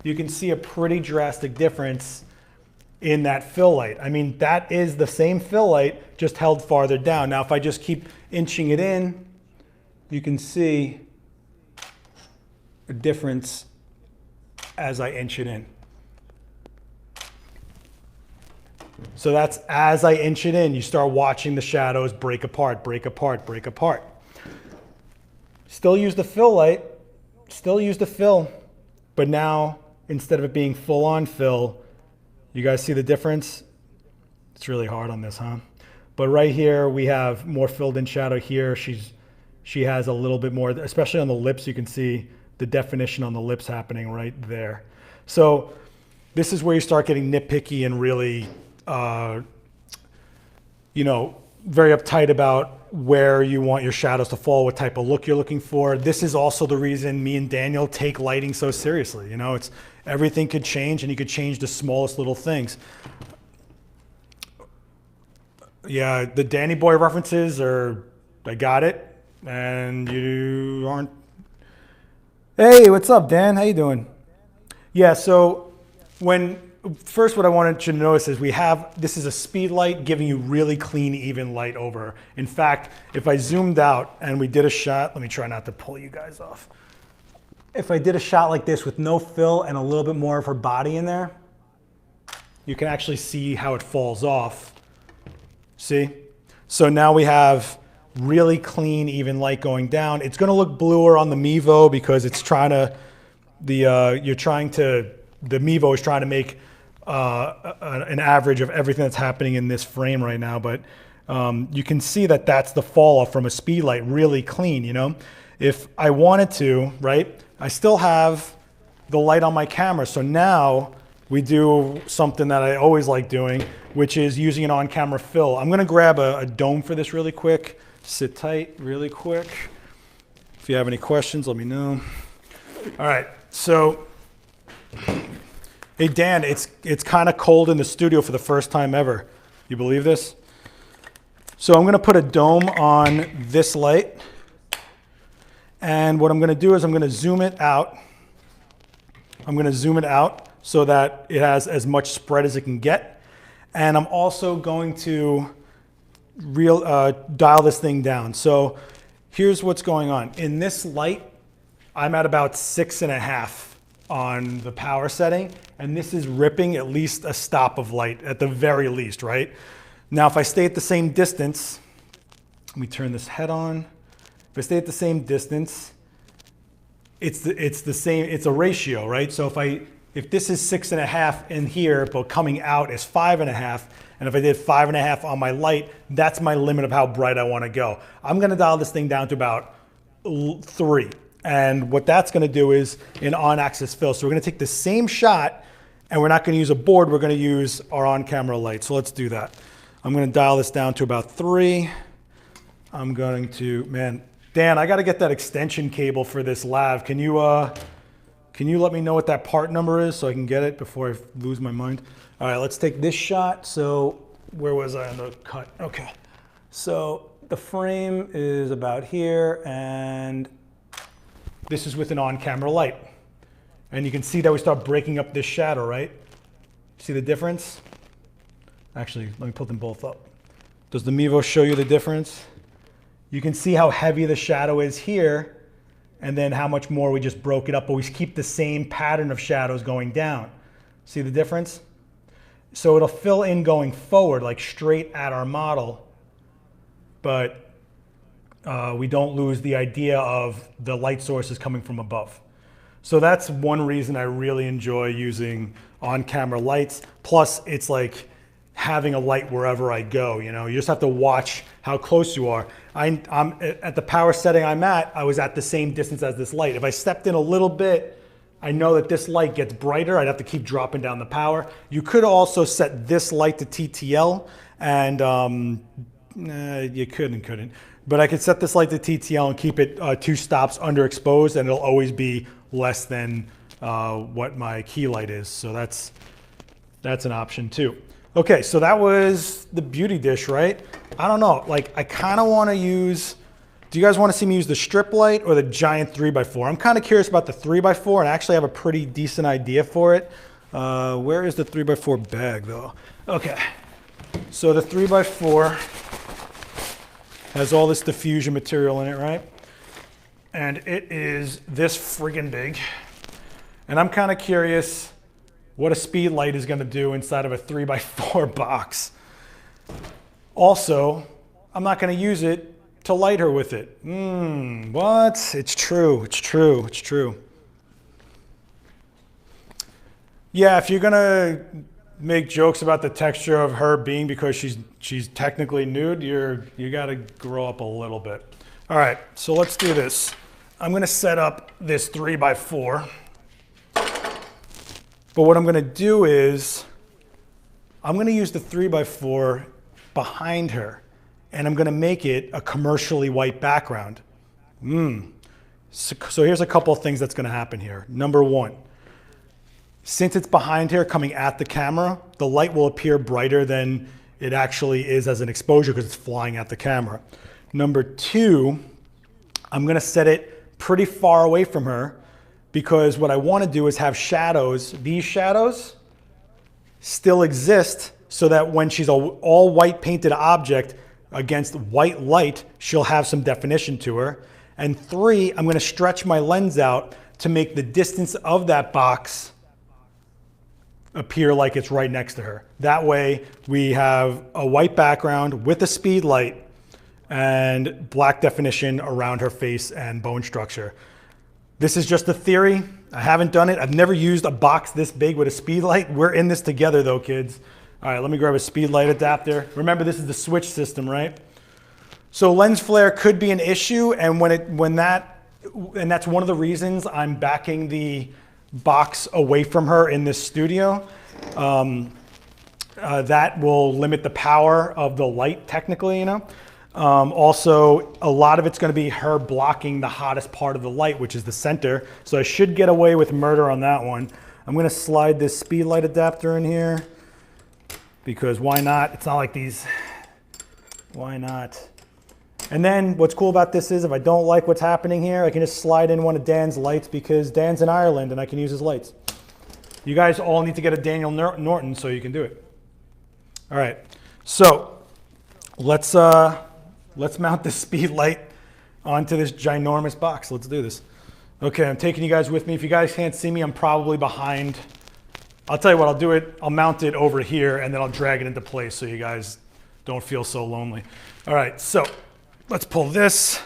You can see a pretty drastic difference in that fill light. I mean, that is the same fill light, just held farther down. Now, if I just keep inching it in, you can see a difference as I inch it in. So that's as I inch it in, you start watching the shadows break apart, break apart, break apart. Still use the fill light, still use the fill, but now instead of it being full on fill, you guys see the difference? It's really hard on this, huh? But right here, we have more filled in shadow here. She has a little bit more, especially on the lips, you can see the definition on the lips happening right there. So this is where you start getting nitpicky and really, you know, very uptight about where you want your shadows to fall, what type of look you're looking for. This is also the reason me and Daniel take lighting so seriously. You know, it's everything could change and you could change the smallest little things. Yeah, the Danny Boy references are, I got it. And you aren't. Hey, what's up, Dan? How you doing? Yeah, so First, what I wanted you to notice is this is a speed light giving you really clean, even light over. In fact, if I zoomed out and we did a shot, let me try not to pull you guys off. If I did a shot like this with no fill and a little bit more of her body in there, you can actually see how it falls off. See? So now we have really clean, even light going down. It's gonna look bluer on the Mevo because it's trying to, the Mevo is trying to make an average of everything that's happening in this frame right now, but you can see that that's the fall off from a speed light, really clean, you know? If I wanted to, right, I still have the light on my camera, so now we do something that I always like doing, which is using an on-camera fill. I'm gonna grab a dome for this really quick. Sit tight really quick. If you have any questions, let me know. All right, so, hey Dan, it's kind of cold in the studio for the first time ever. You believe this? So I'm gonna put a dome on this light. And what I'm gonna do is I'm gonna zoom it out. I'm gonna zoom it out so that it has as much spread as it can get. And I'm also going to dial this thing down. So here's what's going on. In this light, I'm at about 6.5 on the power setting, and this is ripping at least a stop of light at the very least, right? Now, if I stay at the same distance, let me turn this head on. If I stay at the same distance, it's the same, it's a ratio, right? So if this is 6.5 in here, but coming out is 5.5, and if I did 5.5 on my light, that's my limit of how bright I want to go. I'm going to dial this thing down to about 3. And what that's going to do is an on-axis fill. So we're going to take the same shot, and we're not going to use a board. We're going to use our on-camera light. So let's do that. I'm going to dial this down to about 3. I'm going to, man, Dan, I got to get that extension cable for this lav. Can you let me know what that part number is so I can get it before I lose my mind? All right, let's take this shot. So where was I on the cut? Okay. So the frame is about here, and this is with an on-camera light. And you can see that we start breaking up this shadow, right? See the difference? Actually, let me put them both up. Does the Mevo show you the difference? You can see how heavy the shadow is here, and then how much more we just broke it up, but we keep the same pattern of shadows going down. See the difference? So it'll fill in going forward, like straight at our model, but we don't lose the idea of the light sources coming from above. So that's one reason I really enjoy using on-camera lights. Plus, it's like having a light wherever I go. You know, you just have to watch how close you are. I'm at the power setting I'm at, I was at the same distance as this light. If I stepped in a little bit, I know that this light gets brighter. I'd have to keep dropping down the power. You could also set this light to TTL, and you couldn't. But I could set this light to TTL and keep it 2 stops underexposed, and it'll always be less than what my key light is. So that's an option too. Okay, so that was the beauty dish, right? I don't know, like I kind of want to use, do you guys want to see me use the strip light or the giant 3x4? I'm kind of curious about the 3x4, and I actually have a pretty decent idea for it. Where is the 3x4 bag though? Okay, so the 3x4 has all this diffusion material in it, right? And it is this friggin' big. And I'm kind of curious what a speed light is gonna do inside of a 3x4 box. Also, I'm not gonna use it to light her with it. What? It's true. Yeah, if you're gonna make jokes about the texture of her being because she's technically nude, you gotta grow up a little bit. All right, so let's do this. I'm gonna set up this 3x4. But what I'm gonna do is, I'm gonna use the 3x4 behind her, and I'm gonna make it a commercially white background. So here's a couple of things that's gonna happen here. Number 1, since it's behind here coming at the camera, the light will appear brighter than it actually is as an exposure because it's flying at the camera. Number 2, I'm gonna set it pretty far away from her, because what I want to do is have shadows, these shadows, still exist so that when she's an all white painted object against white light, she'll have some definition to her. And 3, I'm going to stretch my lens out to make the distance of that box appear like it's right next to her. That way we have a white background with a speed light and black definition around her face and bone structure. This is just a theory. I haven't done it. I've never used a box this big with a speed light. We're in this together though, kids. All right, let me grab a speed light adapter. Remember, this is the switch system, right? So lens flare could be an issue, and that's one of the reasons I'm backing the box away from her in this studio. That will limit the power of the light technically, you know. Also, a lot of it's going to be her blocking the hottest part of the light, which is the center. So I should get away with murder on that one. I'm going to slide this speed light adapter in here because why not? It's not like these. Why not? And then what's cool about this is if I don't like what's happening here, I can just slide in one of Dan's lights because Dan's in Ireland and I can use his lights. You guys all need to get a Daniel Norton so you can do it. All right, so let's mount this speed light onto this ginormous box. Let's do this. Okay, I'm taking you guys with me. If you guys can't see me, I'm probably behind. I'll tell you what, I'll do it. I'll mount it over here and then I'll drag it into place so you guys don't feel so lonely. All right, so let's pull this.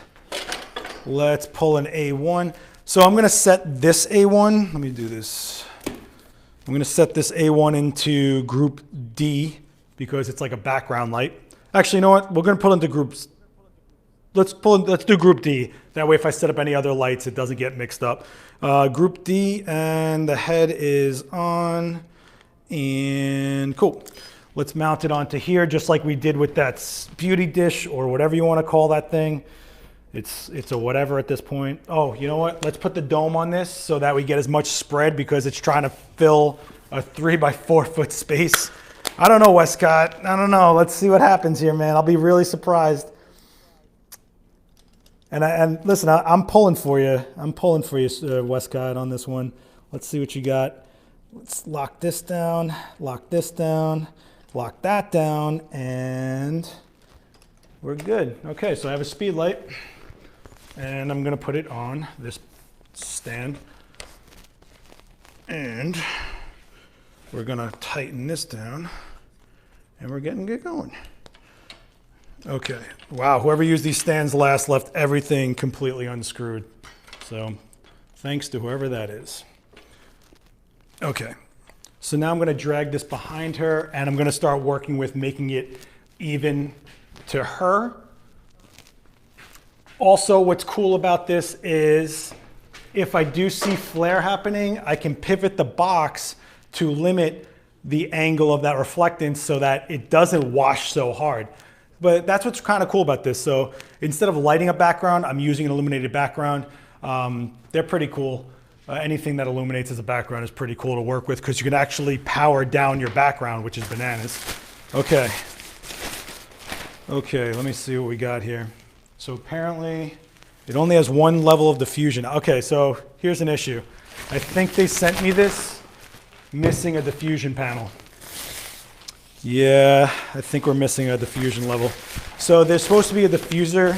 Let's pull an A1. So I'm gonna set this A1. Let me do this. I'm gonna set this A1 into group D because it's like a background light. Actually, you know what? We're gonna put into groups. Let's do group D. That way if I set up any other lights, it doesn't get mixed up. Group D, and the head is on, and cool. Let's mount it onto here just like we did with that beauty dish or whatever you want to call that thing. It's a whatever at this point. Oh, you know what? Let's put the dome on this so that we get as much spread because it's trying to fill a 3 by 4 foot space. I don't know, Westcott. I don't know. Let's see what happens here, man. I'll be really surprised. And listen, I'm pulling for you. I'm pulling for you, Westcott, on this one. Let's see what you got. Let's lock this down, lock this down, lock that down, and we're good. Okay, so I have a speed light, and I'm gonna put it on this stand, and we're gonna tighten this down, and we're getting good going. Okay, wow, whoever used these stands last left everything completely unscrewed. So thanks to whoever that is. Okay, so now I'm gonna drag this behind her and I'm gonna start working with making it even to her. Also, what's cool about this is if I do see flare happening, I can pivot the box to limit the angle of that reflectance so that it doesn't wash so hard. But that's what's kind of cool about this. So instead of lighting a background, I'm using an illuminated background. They're pretty cool. Anything that illuminates as a background is pretty cool to work with because you can actually power down your background, which is bananas. Okay. Okay, let me see what we got here. So apparently it only has one level of diffusion. Okay, so here's an issue. I think they sent me this missing a diffusion panel. Yeah, I think we're missing a diffusion level. So there's supposed to be a diffuser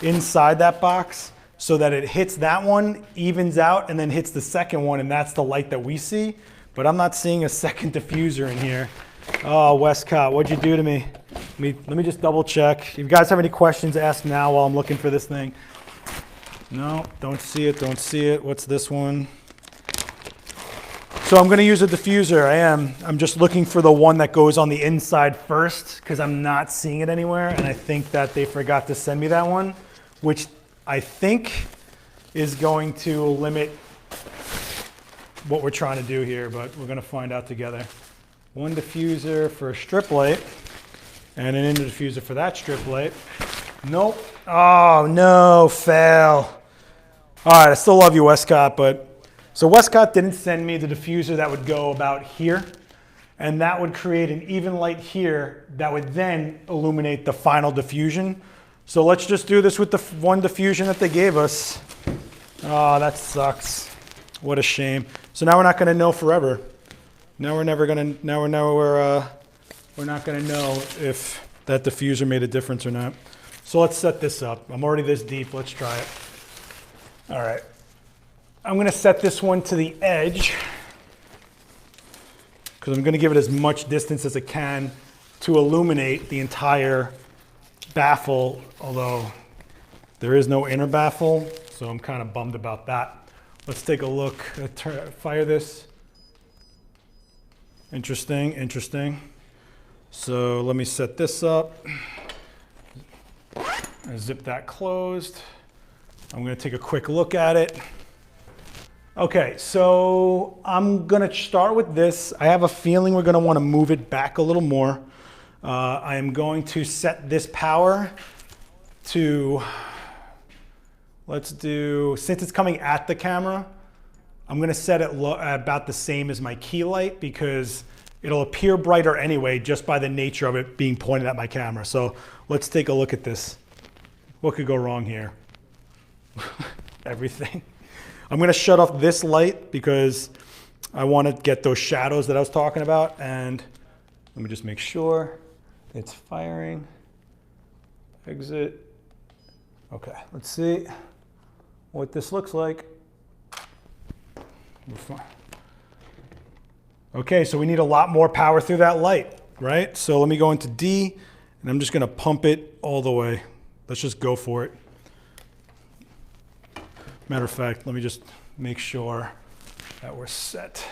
inside that box so that it hits that one, evens out, and then hits the second one, and that's the light that we see. But I'm not seeing a second diffuser in here. Oh, Westcott, what'd you do to me? Let me just double check. If you guys have any questions, ask now while I'm looking for this thing. No, don't see it, don't see it. What's this one? So I'm gonna use a diffuser, I'm just looking for the one that goes on the inside first because I'm not seeing it anywhere, and I think that they forgot to send me that one, which I think is going to limit what we're trying to do here, but we're gonna find out together. One diffuser for a strip light, and an inner diffuser for that strip light. Nope, oh no, fail. All right, I still love you, Westcott, but so Westcott didn't send me the diffuser that would go about here, and that would create an even light here that would then illuminate the final diffusion. So let's just do this with the one diffusion that they gave us. Oh, that sucks. What a shame. So now we're not gonna know forever. Now we're not gonna know if that diffuser made a difference or not. So let's set this up. I'm already this deep, let's try it. All right, I'm gonna set this one to the edge because I'm gonna give it as much distance as it can to illuminate the entire baffle, although there is no inner baffle, so I'm kind of bummed about that. Let's take a look. Fire this. Interesting, interesting. So let me set this up. Zip that closed. I'm gonna take a quick look at it. Okay, so I'm gonna start with this. I have a feeling we're gonna wanna move it back a little more. I am going to set this power to, let's do, since it's coming at the camera, I'm gonna set it about the same as my key light because it'll appear brighter anyway just by the nature of it being pointed at my camera. So let's take a look at this. What could go wrong here? Everything. I'm gonna shut off this light because I wanna get those shadows that I was talking about, and let me just make sure it's firing. Exit. Okay, let's see what this looks like. Okay, so we need a lot more power through that light, right? So let me go into D, and I'm just gonna pump it all the way. Let's just go for it. Matter of fact, let me just make sure that we're set.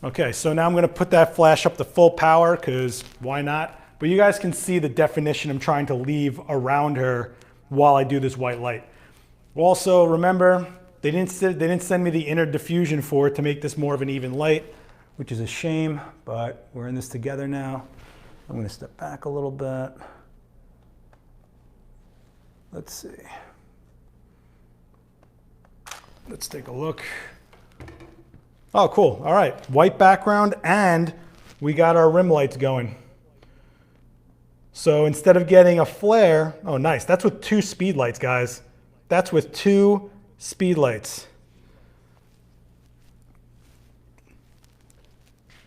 Okay, so now I'm gonna put that flash up to full power, because why not? But you guys can see the definition I'm trying to leave around her while I do this white light. Also, remember, they didn't send me the inner diffusion for it to make this more of an even light, which is a shame, but we're in this together now. I'm gonna step back a little bit. Let's see. Let's take a look. Oh, cool, all right. White background, and we got our rim lights going. So instead of getting a flare, oh nice, that's with 2 speed lights, guys. That's with 2 speed lights.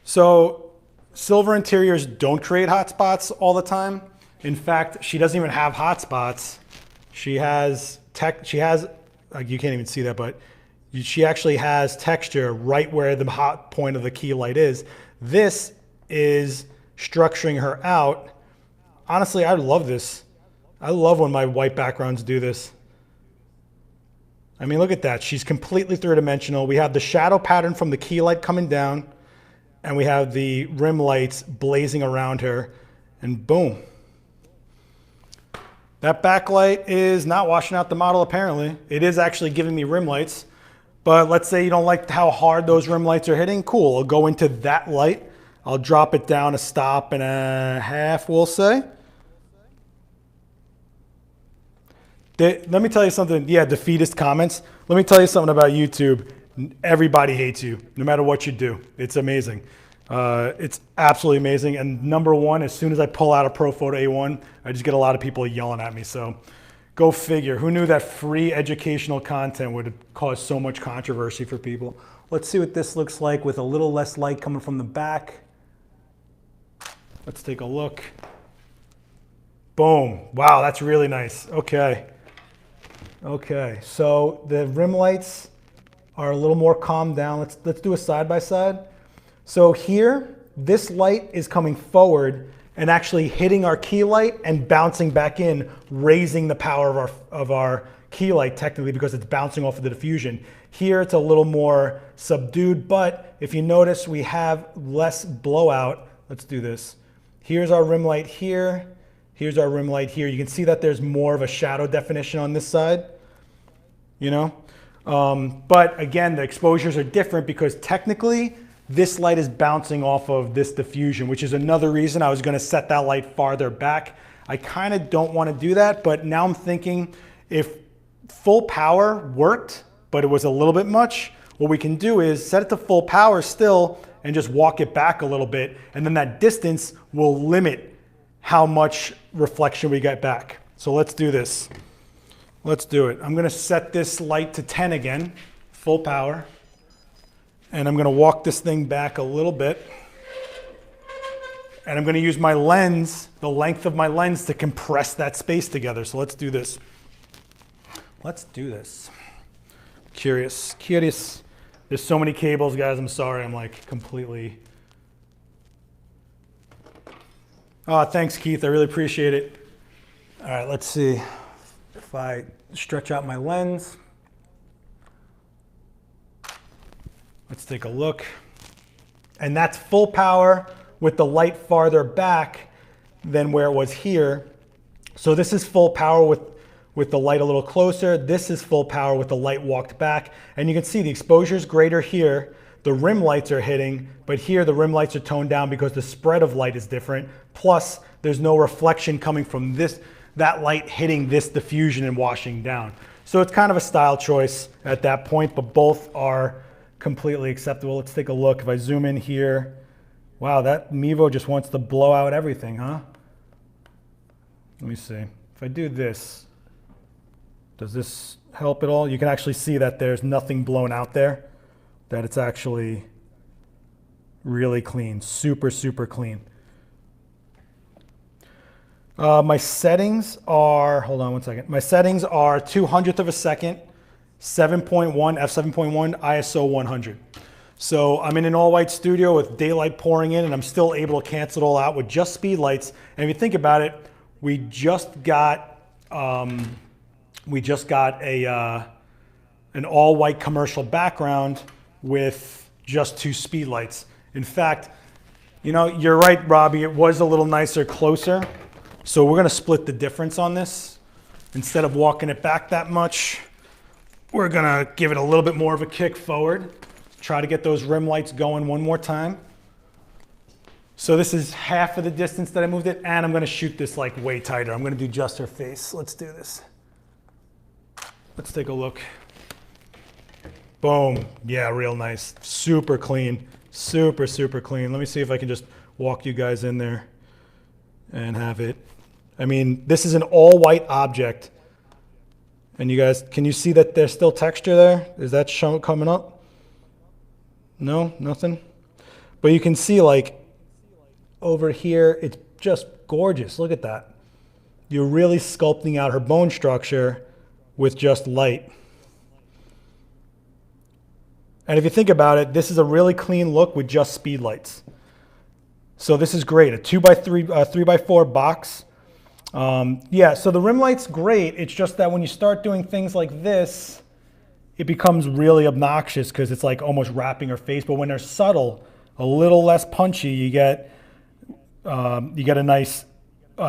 So silver interiors don't create hot spots all the time. In fact, she doesn't even have hot spots. She has, you can't even see that, but she actually has texture right where the hot point of the key light is. This is structuring her out. Honestly, I love this. I love when my white backgrounds do this. I mean, look at that. She's completely 3-dimensional. We have the shadow pattern from the key light coming down, and we have the rim lights blazing around her, and boom. That backlight is not washing out the model, apparently. It is actually giving me rim lights, but let's say you don't like how hard those rim lights are hitting. Cool, I'll go into that light. I'll drop it down a stop and a half, we'll say. Let me tell you something. Yeah, defeatist comments. Let me tell you something about YouTube. Everybody hates you, no matter what you do. It's amazing. It's absolutely amazing. And number one, as soon as I pull out a Profoto A1, I just get a lot of people yelling at me. So go figure. Who knew that free educational content would cause so much controversy for people? Let's see what this looks like with a little less light coming from the back. Let's take a look. Boom. Wow, that's really nice. Okay. Okay, so the rim lights are a little more calmed down. Let's do a side by side. So here, this light is coming forward and actually hitting our key light and bouncing back in, raising the power of our key light technically because it's bouncing off of the diffusion. Here it's a little more subdued, but if you notice we have less blowout. Let's do this. Here's our rim light here. Here's our rim light here. You can see that there's more of a shadow definition on this side, you know? But again, the exposures are different because technically this light is bouncing off of this diffusion, which is another reason I was gonna set that light farther back. I kind of don't want to do that, but now I'm thinking if full power worked, but it was a little bit much, what we can do is set it to full power still and just walk it back a little bit, and then that distance will limit how much reflection we get back. So let's do this. Let's do it. I'm gonna set this light to 10 again, full power. And I'm gonna walk this thing back a little bit. And I'm gonna use my lens, the length of my lens, to compress that space together. So let's do this. Let's do this. Curious. There's so many cables, guys, I'm sorry, I'm like completely. Oh, thanks, Keith, I really appreciate it. All right, let's see if I stretch out my lens. Let's take a look. And that's full power with the light farther back than where it was here. So this is full power with the light a little closer. This is full power with the light walked back. And you can see the exposure is greater here. The rim lights are hitting, but here the rim lights are toned down because the spread of light is different. Plus, there's no reflection coming from that light hitting this diffusion and washing down. So it's kind of a style choice at that point, but both are completely acceptable. Let's take a look. If I zoom in here, wow, that Mevo just wants to blow out everything, huh? Let me see. If I do this, does this help at all? You can actually see that there's nothing blown out there, that it's actually really clean, super, super clean. My settings are, hold on one second. My settings are 200th of a second, 7.1, f7.1, ISO 100. So I'm in an all white studio with daylight pouring in, and I'm still able to cancel it all out with just speed lights. And if you think about it, we just got an all white commercial background with just 2 speed lights. In fact, you know, you're right, Robbie, it was a little nicer closer. So we're gonna split the difference on this. Instead of walking it back that much, we're gonna give it a little bit more of a kick forward. Try to get those rim lights going one more time. So this is half of the distance that I moved it, and I'm gonna shoot this like way tighter. I'm gonna do just her face. Let's do this. Let's take a look. Boom, yeah, real nice. Super clean, super, super clean. Let me see if I can just walk you guys in there and have it. I mean, this is an all white object. And you guys, can you see that there's still texture there? Is that coming up? No, nothing? But you can see like over here, it's just gorgeous. Look at that. You're really sculpting out her bone structure with just light. And if you think about it, this is a really clean look with just speed lights. So this is great, a 2x3, 3x4 box. Yeah, so the rim light's great. It's just that when you start doing things like this, it becomes really obnoxious because it's like almost wrapping her face. But when they're subtle, a little less punchy, you get a nice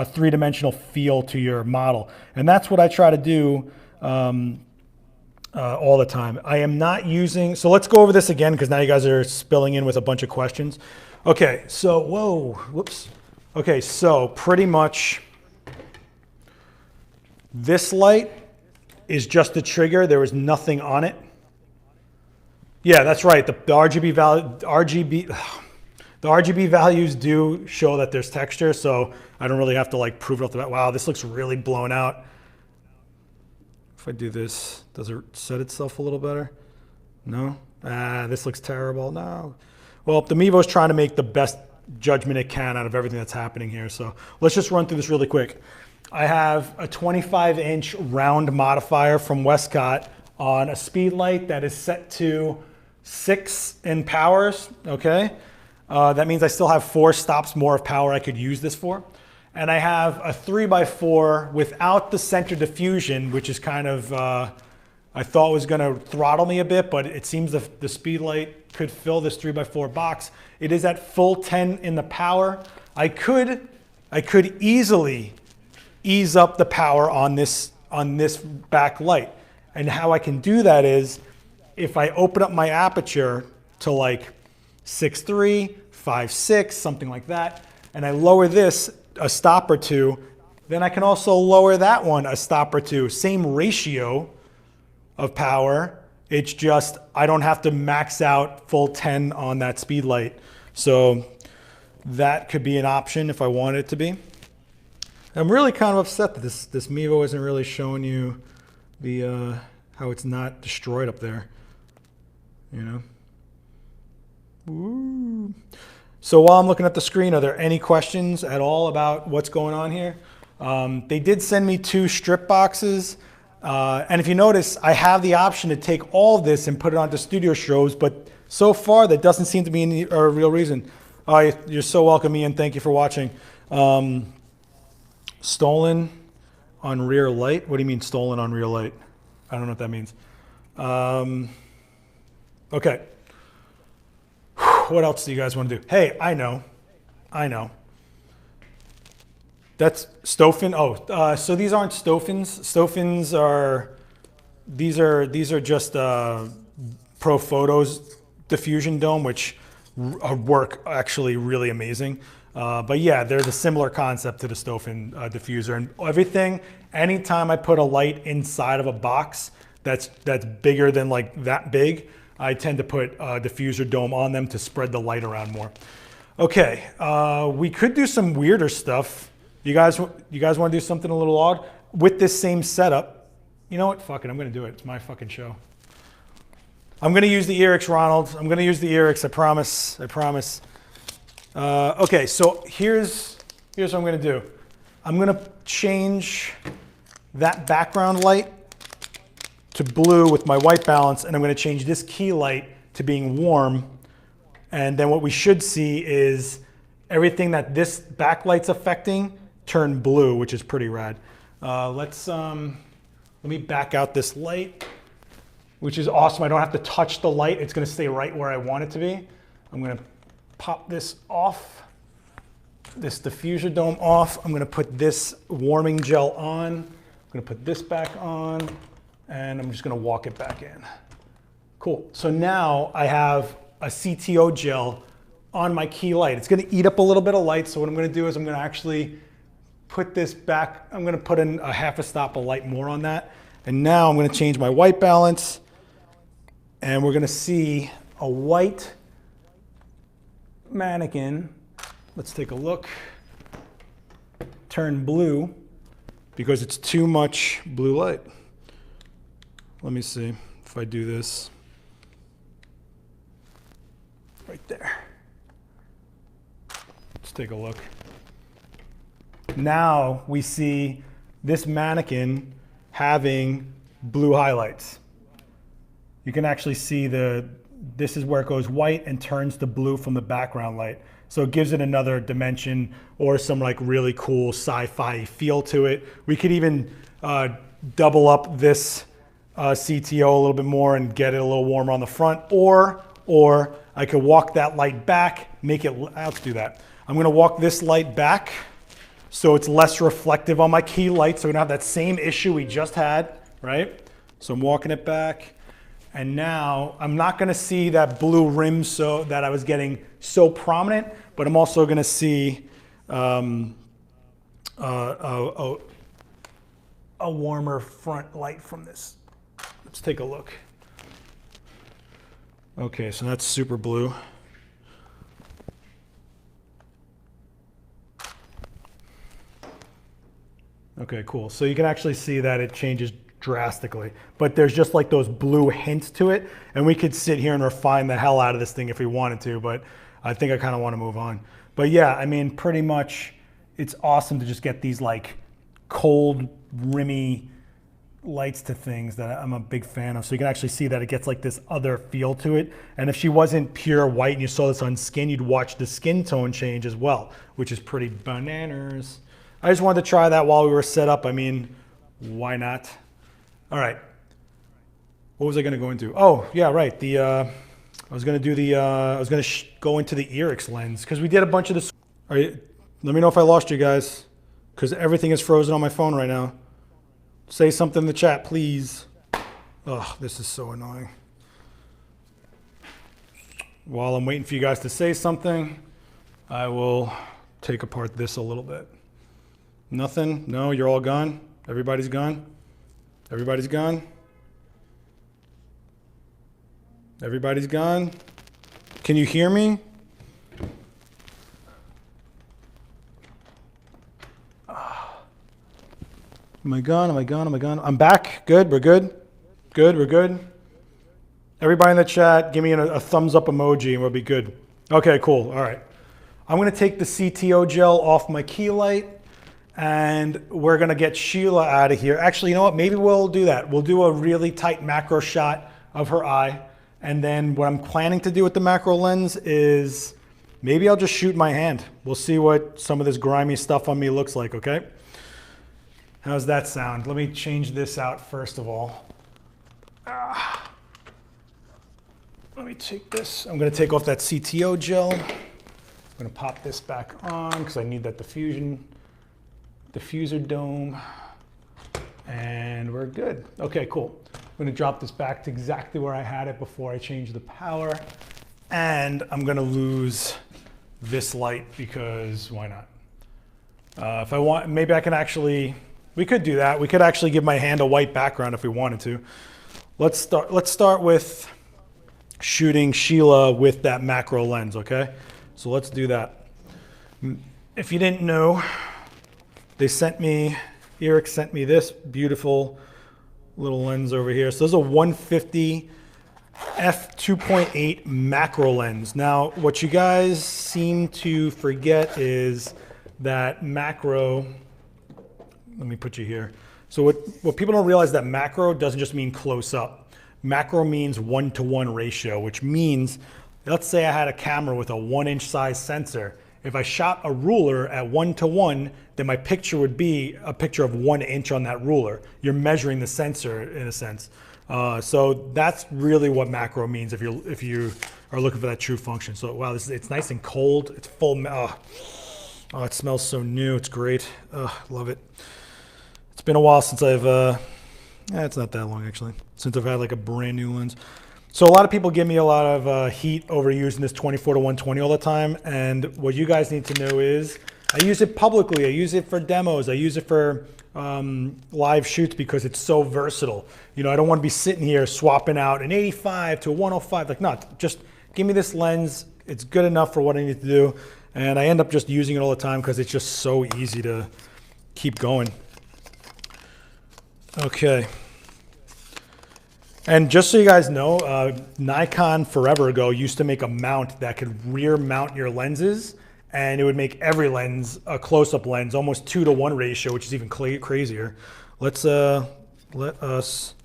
three-dimensional feel to your model. And that's what I try to do all the time. I am not using, so let's go over this again because now you guys are spilling in with a bunch of questions. Okay, so, whoa, whoops. Okay, so pretty much this light is just the trigger. There is nothing on it. Yeah, that's right. The RGB values do show that there's texture, so I don't really have to like prove it off the bat. Wow, this looks really blown out. If I do this, does it set itself a little better? No? This looks terrible. No. Well, the Mevo's trying to make the best judgment it can out of everything that's happening here. So let's just run through this really quick. I have a 25-inch round modifier from Westcott on a speed light that is set to 6 in powers, okay? That means I still have 4 stops more of power I could use this for. And I have a 3x4 without the center diffusion, which is kind of, I thought was gonna throttle me a bit, but it seems the speed light could fill this 3x4 box. It is at full 10 in the power. I could easily ease up the power on this back light. And how I can do that is if I open up my aperture to like 6.3, 5.6, something like that, and I lower this a stop or 2, then I can also lower that one a stop or 2. Same ratio of power. It's just I don't have to max out full 10 on that speed light. So that could be an option if I want it to be. I'm really kind of upset that this Mevo isn't really showing you the how it's not destroyed up there. You know, Woo. So while I'm looking at the screen, are there any questions at all about what's going on here? They did send me 2 strip boxes. And if you notice, I have the option to take all of this and put it onto studio shows, but so far that doesn't seem to be a real reason. You're so welcome, Ian. Thank you for watching. Stolen on rear light? What do you mean stolen on rear light? I don't know what that means. Okay. What else do you guys want to do? Hey, I know. That's Stofin. Oh, so these aren't Stofins. Stofins are these are just Profoto's diffusion dome, which work actually really amazing. But yeah, there's a similar concept to the Stofin diffuser, and everything. Anytime I put a light inside of a box that's bigger than like that big, I tend to put a diffuser dome on them to spread the light around more. Okay, we could do some weirder stuff. You guys want to do something a little odd with this same setup? You know what? Fuck it, I'm gonna do it. It's my fucking show. I'm gonna use the Irix, Ronald. I'm gonna use the Irix. I promise. I promise. Okay, so here's what I'm gonna do. I'm gonna change that background light to blue with my white balance, and I'm going to change this key light to being warm. And then what we should see is everything that this backlight's affecting turn blue, which is pretty rad. Let me back out this light, which is awesome. I don't have to touch the light. It's going to stay right where I want it to be. I'm going to pop this off, this diffuser dome off. I'm going to put this warming gel on. I'm going to put this back on. And I'm just gonna walk it back in. Cool, so now I have a CTO gel on my key light. It's gonna eat up a little bit of light, so what I'm gonna do is I'm gonna actually put this back. I'm gonna put in a half a stop of light more on that. And now I'm gonna change my white balance, and we're gonna see a white mannequin. Let's take a look. Turn blue because it's too much blue light. Let me see if I do this right there. Let's take a look. Now we see this mannequin having blue highlights. You can actually see this is where it goes white and turns to blue from the background light. So it gives it another dimension or some like really cool sci-fi feel to it. We could even double up this CTO a little bit more and get it a little warmer on the front, or I could walk that light back, make it, let's do that. I'm gonna walk this light back so it's less reflective on my key light, so we don't have that same issue we just had, right? So I'm walking it back, and now I'm not gonna see that blue rim so that I was getting so prominent, but I'm also gonna see a warmer front light from this. Let's take a look. Okay, so that's super blue. Okay, cool. So you can actually see that it changes drastically, but there's just like those blue hints to it, and we could sit here and refine the hell out of this thing if we wanted to, but I think I kind of want to move on. But yeah, I mean, pretty much it's awesome to just get these like cold, rimmy lights to things that I'm a big fan of. So you can actually see that it gets like this other feel to it. And if she wasn't pure white and you saw this on skin, you'd watch the skin tone change as well, which is pretty bananas. I just wanted to try that while we were set up. I mean, why not? All right. What was I going to go into? Oh, yeah, right. I was going to do go into the Irix lens because we did a bunch of this. All right. Let me know if I lost you guys because everything is frozen on my phone right now. Say something in the chat, please. Oh, this is so annoying. While I'm waiting for you guys to say something, I will take apart this a little bit. Nothing? No, you're all gone? Everybody's gone? Everybody's gone? Everybody's gone? Can you hear me? Am I gone? Am I gone? Am I gone? I'm back. Good. We're good. Good. We're good. Everybody in the chat, give me a thumbs up emoji and we'll be good. Okay, cool. All right. I'm going to take the CTO gel off my key light and we're going to get Sheila out of here. Actually, you know what? Maybe we'll do that. We'll do a really tight macro shot of her eye. And then what I'm planning to do with the macro lens is maybe I'll just shoot my hand. We'll see what some of this grimy stuff on me looks like, okay? How's that sound? Let me change this out first of all. Let me take this. I'm going to take off that CTO gel. I'm going to pop this back on because I need that diffuser dome. And we're good. Okay, cool. I'm going to drop this back to exactly where I had it before I change the power. And I'm going to lose this light because why not? If I want, maybe I can actually, we could do that. We could actually give my hand a white background if we wanted to. Let's start with shooting Sheila with that macro lens, okay? So let's do that. If you didn't know, Irix sent me this beautiful little lens over here. So this is a 150 f2.8 macro lens. Now, what you guys seem to forget is that macro, let me put you here. So what people don't realize that macro doesn't just mean close up. Macro means 1-to-1 ratio, which means, let's say I had a camera with a 1-inch size sensor. If I shot a ruler at 1-to-1, then my picture would be a picture of 1 inch on that ruler. You're measuring the sensor in a sense. So that's really what macro means if you are looking for that true function. So wow, it's nice and cold. It's full. Oh, it smells so new. It's great. Love it. It's been a while since I've. It's not that long actually since I've had like a brand new lens. So a lot of people give me a lot of heat over using this 24-to-120 all the time. And what you guys need to know is I use it publicly. I use it for demos. I use it for live shoots because it's so versatile. You know, I don't want to be sitting here swapping out an 85 to a 105. Like, no, just give me this lens. It's good enough for what I need to do. And I end up just using it all the time because it's just so easy to keep going. Okay. And just so you guys know, Nikon forever ago used to make a mount that could rear mount your lenses, and it would make every lens a close-up lens, almost 2-to-1 ratio, which is even crazier. Let's let us.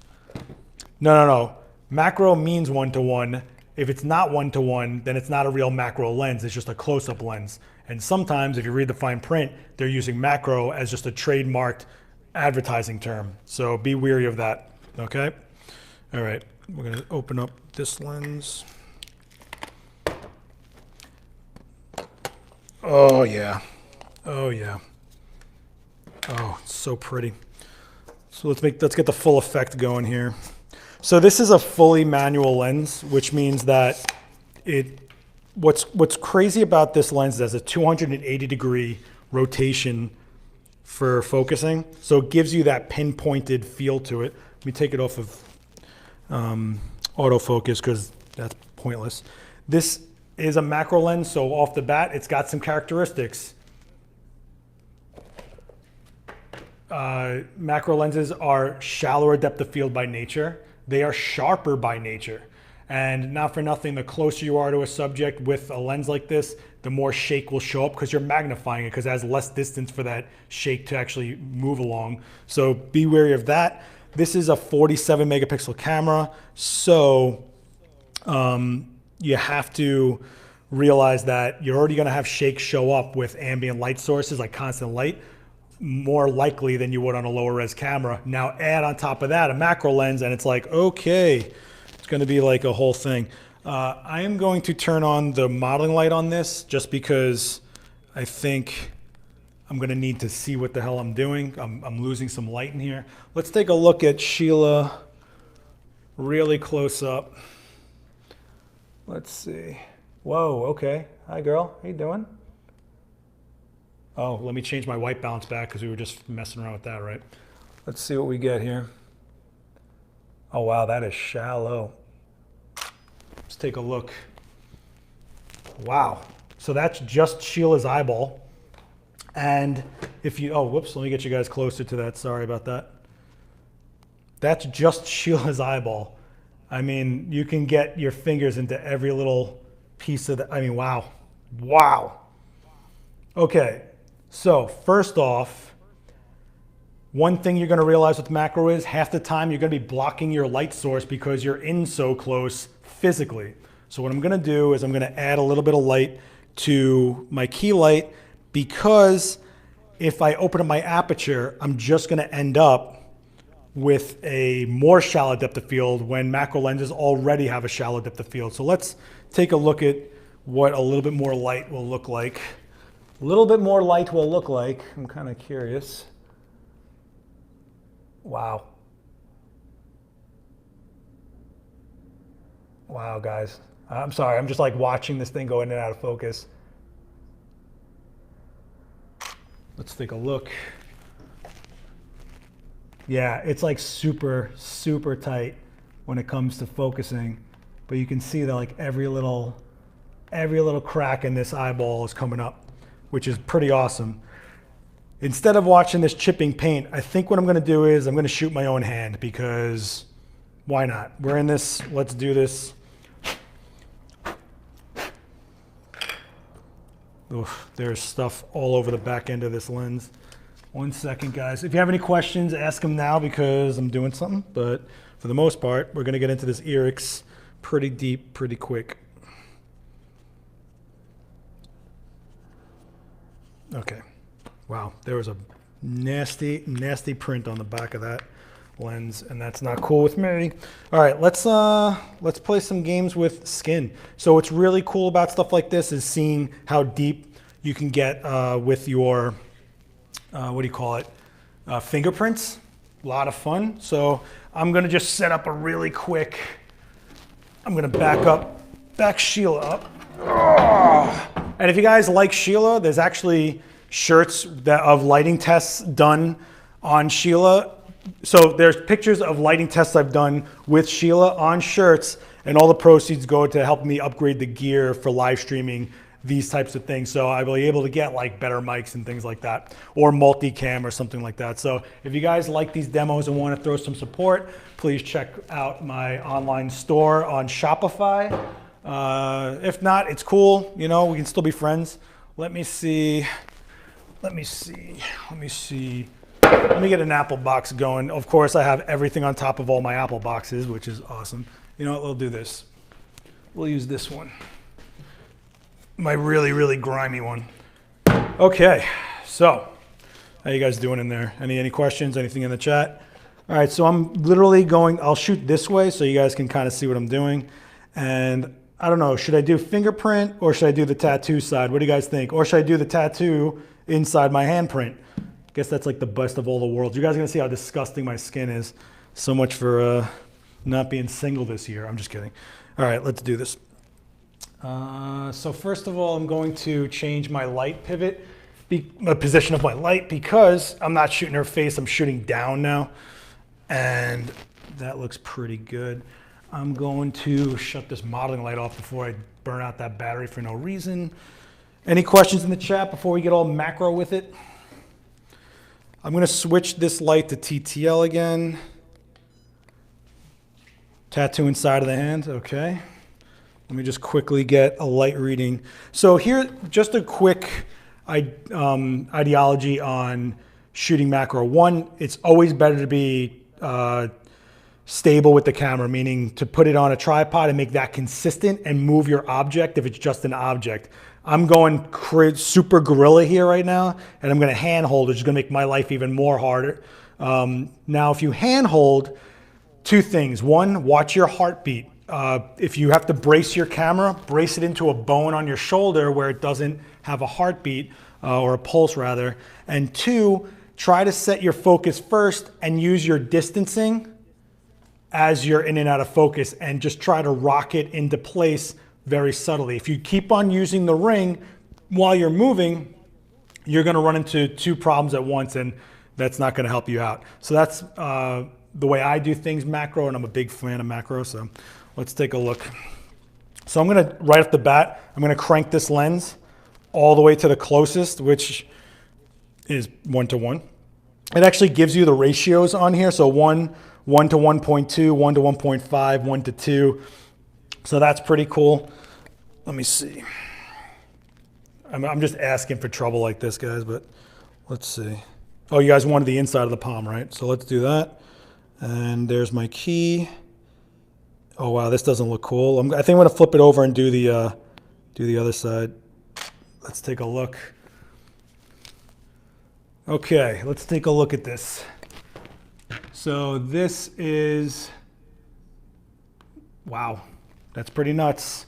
No. Macro means 1-to-1. If it's not 1-to-1, then it's not a real macro lens. It's just a close-up lens. And sometimes, if you read the fine print, they're using macro as just a trademarked advertising term. So be wary of that. Okay. All right, we're going to open up this lens. Oh yeah. Oh yeah. Oh, it's so pretty. So let's get the full effect going here. So this is a fully manual lens, which means that what's crazy about this lens is it has a 280-degree rotation for focusing. So it gives you that pinpointed feel to it. Let me take it off of autofocus because that's pointless. This is a macro lens, so off the bat, it's got some characteristics. Macro lenses are shallower depth of field by nature. They are sharper by nature. And not for nothing, the closer you are to a subject with a lens like this, the more shake will show up because you're magnifying it because it has less distance for that shake to actually move along. So be wary of that. This is a 47 megapixel camera, so you have to realize that you're already going to have shake show up with ambient light sources like constant light, more likely than you would on a lower res camera. Now add on top of that a macro lens and it's like, okay, it's going to be like a whole thing. I am going to turn on the modeling light on this just because I think I'm going to need to see what the hell I'm doing. I'm losing some light in here. Let's take a look at Sheila really close up. Let's see. Whoa, okay. Hi, girl. How you doing? Oh, let me change my white balance back because we were just messing around with that, right? Let's see what we get here. Oh, wow, that is shallow. Let's take a look. Wow. So that's just Sheila's eyeball. And if you, oh, whoops, let me get you guys closer to that. Sorry about that. That's just Sheila's eyeball. I mean, you can get your fingers into every little piece of the, I mean, wow. Wow. Okay, so first off, one thing you're gonna realize with macro is half the time you're gonna be blocking your light source because you're in so close physically. So what I'm gonna do is I'm gonna add a little bit of light to my key light, because if I open up my aperture, I'm just gonna end up with a more shallow depth of field when macro lenses already have a shallow depth of field. So let's take a look at what a little bit more light will look like. A little bit more light will look like, I'm kind of curious. Wow. Wow, guys. I'm sorry, I'm just like watching this thing go in and out of focus. Let's take a look. Yeah, it's like super, super tight when it comes to focusing, but you can see that like every little crack in this eyeball is coming up, which is pretty awesome. Instead of watching this chipping paint, I think what I'm gonna do is I'm gonna shoot my own hand, because why not? We're in this, let's do this. Oof, there's stuff all over the back end of this lens. 1 second, guys. If you have any questions, ask them now, because I'm doing something. But for the most part, we're going to get into this Irix pretty deep, pretty quick. Okay. Wow, there was a nasty, nasty print on the back of that lens, and that's not cool with me. All right, let's play some games with skin. So what's really cool about stuff like this is seeing how deep you can get with your what do you call it? Fingerprints. A lot of fun. So I'm gonna just set up a really quick, I'm gonna back Sheila up. Oh. And if you guys like Sheila, there's actually shirts of lighting tests done on Sheila. So there's pictures of lighting tests I've done with Sheila on shirts, and all the proceeds go to help me upgrade the gear for live streaming these types of things. So I will be able to get like better mics and things like that, or multicam or something like that. So if you guys like these demos and want to throw some support, please check out my online store on Shopify. If not, it's cool. You know, we can still be friends. Let me see. Let me get an Apple box going. Of course, I have everything on top of all my Apple boxes, which is awesome. You know what, we'll do this. We'll use this one. My really, really grimy one. Okay, so how you guys doing in there? Any questions, anything in the chat? All right, so I'm literally going, I'll shoot this way so you guys can kind of see what I'm doing. And I don't know, should I do fingerprint or should I do the tattoo side? What do you guys think? Or should I do the tattoo inside my handprint? I guess that's like the best of all the worlds. You guys are gonna see how disgusting my skin is. So much for not being single this year. I'm just kidding. All right, let's do this. So first of all, I'm going to change my light pivot, the position of my light, because I'm not shooting her face, I'm shooting down now. And that looks pretty good. I'm going to shut this modeling light off before I burn out that battery for no reason. Any questions in the chat before we get all macro with it? I'm gonna switch this light to TTL again. Tattoo inside of the hand, okay. Let me just quickly get a light reading. So here, just a quick ideology on shooting macro. One, it's always better to be stable with the camera, meaning to put it on a tripod and make that consistent and move your object if it's just an object. I'm going super gorilla here right now, and I'm gonna hand hold, which is gonna make my life even more harder. Now, if you hand hold, two things. One, watch your heartbeat. If you have to brace your camera, brace it into a bone on your shoulder where it doesn't have a heartbeat, or a pulse rather. And two, try to set your focus first and use your distancing as you're in and out of focus, and just try to rock it into place very subtly. If you keep on using the ring while you're moving, you're gonna run into two problems at once, and that's not gonna help you out. So that's the way I do things macro, and I'm a big fan of macro, so let's take a look. So I'm gonna, right off the bat, I'm gonna crank this lens all the way to the closest, which is 1:1. It actually gives you the ratios on here. So 1, 1 to 1.2, 1 to 1.5, 1 to 2. So that's pretty cool. Let me see. I'm just asking for trouble like this, guys, but let's see. Oh, you guys wanted the inside of the palm, right? So let's do that. And there's my key. Oh, wow, this doesn't look cool. I think I'm going to flip it over and do the other side. Let's take a look. Okay, let's take a look at this. So this is, wow, that's pretty nuts.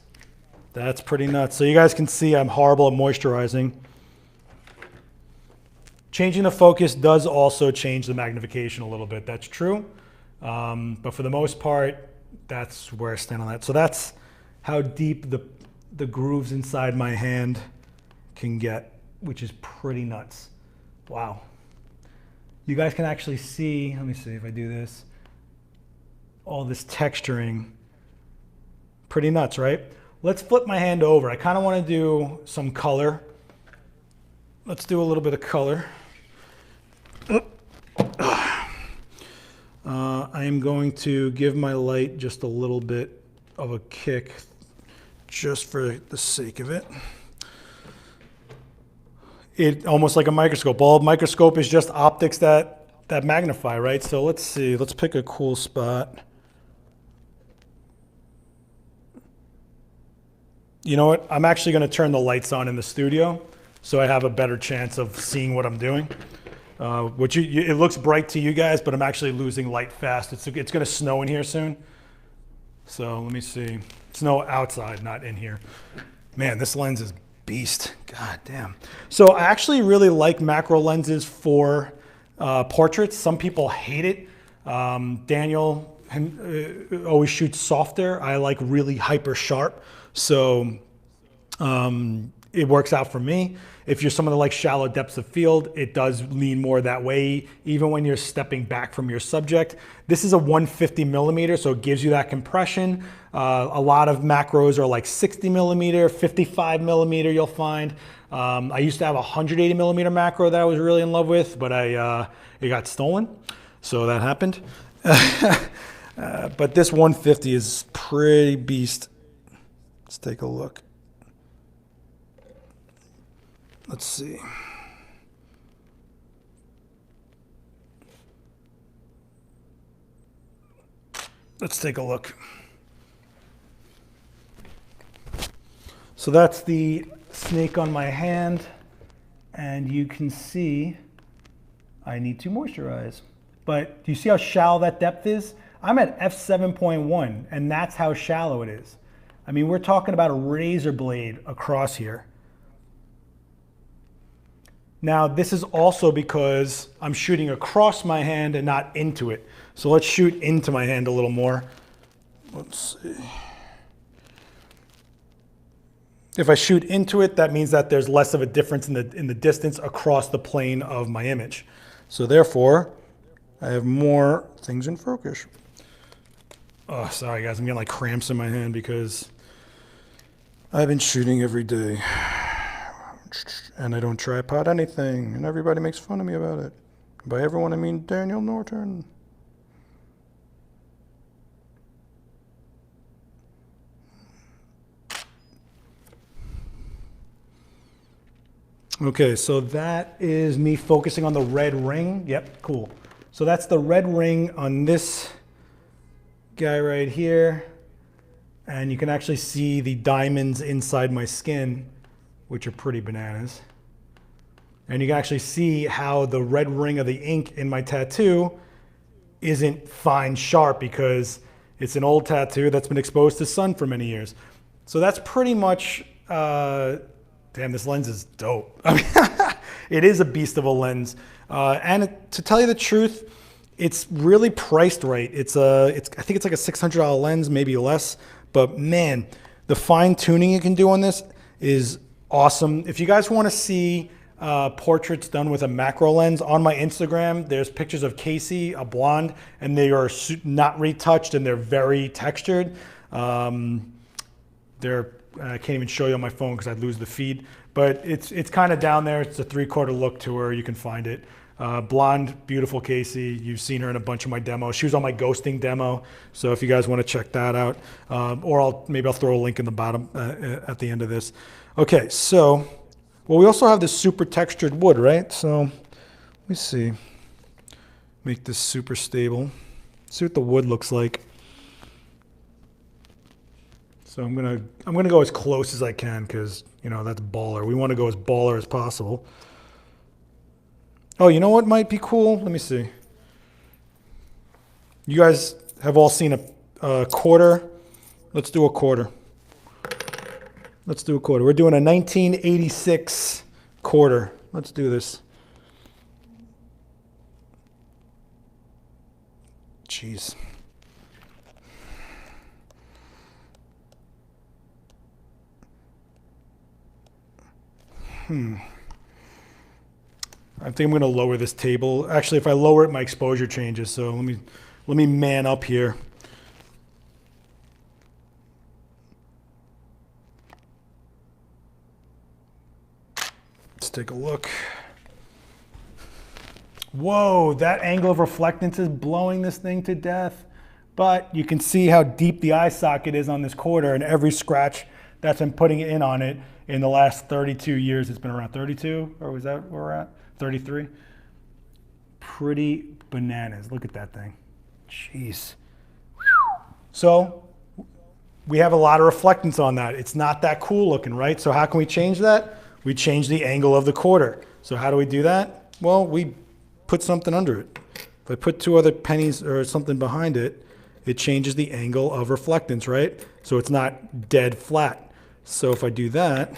That's pretty nuts. So you guys can see I'm horrible at moisturizing. Changing the focus does also change the magnification a little bit. That's true. But for the most part, that's where I stand on that. So that's how deep the grooves inside my hand can get, which is pretty nuts. Wow. You guys can actually see, let me see if I do this, all this texturing. Pretty nuts, right? Let's flip my hand over. I kind of want to do some color. Let's do a little bit of color. I am going to give my light just a little bit of a kick just for the sake of it. It almost like a microscope. All microscope is just optics that magnify, right? So let's see. Let's pick a cool spot. You know what? I'm actually going to turn the lights on in the studio so I have a better chance of seeing what I'm doing. It looks bright to you guys, but I'm actually losing light fast. It's going to snow in here soon. So let me see. Snow outside, not in here. Man, this lens is beast. God damn. So I actually really like macro lenses for portraits. Some people hate it. Daniel always shoots softer. I like really hyper sharp. So it works out for me. If you're someone that likes shallow depths of field, it does lean more that way, even when you're stepping back from your subject. This is a 150 millimeter, so it gives you that compression. A lot of macros are like 60 millimeter, 55 millimeter, you'll find. I used to have a 180 millimeter macro that I was really in love with, but it got stolen, so that happened. But this 150 is pretty beast. Let's take a look. Let's see. Let's take a look. So that's the snake on my hand, and you can see I need to moisturize. But do you see how shallow that depth is? I'm at f7.1, and that's how shallow it is. I mean, we're talking about a razor blade across here. Now, this is also because I'm shooting across my hand and not into it. So let's shoot into my hand a little more. Let's see. If I shoot into it, that means that there's less of a difference in the distance across the plane of my image. So therefore, I have more things in focus. Oh, sorry guys, I'm getting like cramps in my hand because I've been shooting every day. And I don't tripod anything, and everybody makes fun of me about it. By everyone, I mean Daniel Norton. Okay, so that is me focusing on the red ring. Yep, cool. So that's the red ring on this guy right here. And you can actually see the diamonds inside my skin, which are pretty bananas. And you can actually see how the red ring of the ink in my tattoo isn't fine sharp because it's an old tattoo that's been exposed to sun for many years. So that's pretty much, damn, this lens is dope. I mean, it is a beast of a lens. And to tell you the truth, it's really priced right. I think it's like a $600 lens, maybe less. But man, the fine tuning you can do on this is awesome. If you guys want to see portraits done with a macro lens, on my Instagram, there's pictures of Casey, a blonde, and they are not retouched and they're very textured. I can't even show you on my phone because I'd lose the feed, but it's kind of down there. It's a 3/4 look tour. You can find it. Blonde, beautiful Casey. You've seen her in a bunch of my demos. She was on my ghosting demo. So if you guys want to check that out, or maybe I'll throw a link in the bottom at the end of this. Okay, so, well, we also have this super textured wood, right? So let me see. Make this super stable. See what the wood looks like. So I'm gonna go as close as I can because, you know, that's baller. We want to go as baller as possible. Oh, you know what might be cool? Let me see. You guys have all seen a quarter. Let's do a quarter. Let's do a quarter. We're doing a 1986 quarter. Let's do this. Jeez. I think I'm going to lower this table. Actually, if I lower it, my exposure changes. So let me man up here. Let's take a look. Whoa, that angle of reflectance is blowing this thing to death. But you can see how deep the eye socket is on this quarter, and every scratch that's been putting in on it in the last 32 years. It's been around 32, or was that where we're at? 33. Pretty bananas. Look at that thing. Jeez. So we have a lot of reflectance on that. It's not that cool looking, right? So how can we change that? We change the angle of the quarter. So how do we do that? Well, we put something under it. If I put 2 other pennies or something behind it, it changes the angle of reflectance, right? So it's not dead flat. So if I do that,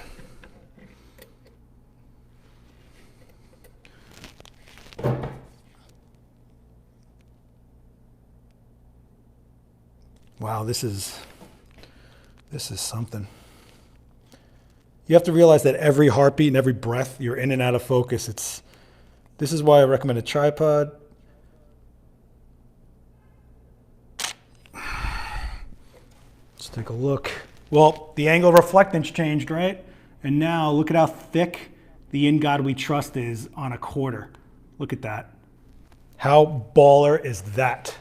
wow, this is something. You have to realize that every heartbeat and every breath, you're in and out of focus. This is why I recommend a tripod. Let's take a look. Well, the angle of reflectance changed, right? And now look at how thick the In God We Trust is on a quarter. Look at that. How baller is that?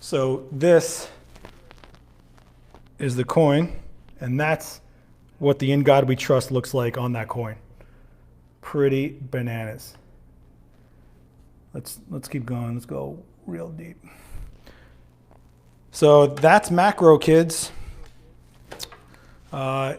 So this is the coin, and that's what the In God We Trust looks like on that coin. Pretty bananas. Let's keep going. Let's go real deep. So that's macro, kids. I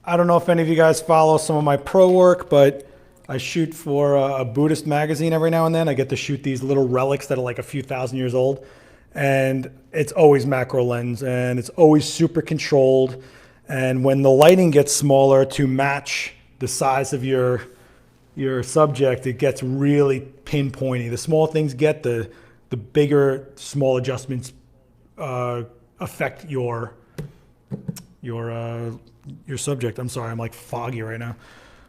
don't know if any of you guys follow some of my pro work, but I shoot for a Buddhist magazine every now and then. I get to shoot these little relics that are like a few thousand years old. And it's always macro lens, and it's always super controlled. And when the lighting gets smaller to match the size of your subject, it gets really pinpointy. The small things get, the bigger small adjustments affect your subject. I'm sorry, I'm like foggy right now.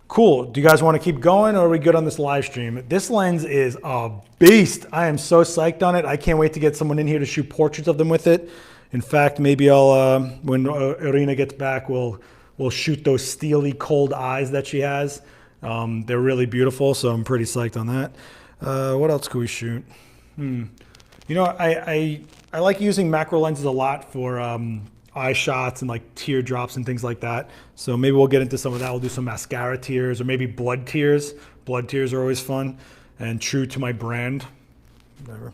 Cool. Do you guys want to keep going, or are we good on this live stream? This lens is a beast. I am so psyched on it. I can't wait to get someone in here to shoot portraits of them with it. In fact, maybe I'll, when Irina gets back, we'll shoot those steely cold eyes that she has. They're really beautiful, so I'm pretty psyched on that. What else could we shoot? You know, I like using macro lenses a lot for eye shots and like teardrops and things like that. So maybe we'll get into some of that. We'll do some mascara tears or maybe blood tears. Blood tears are always fun and true to my brand. Whatever.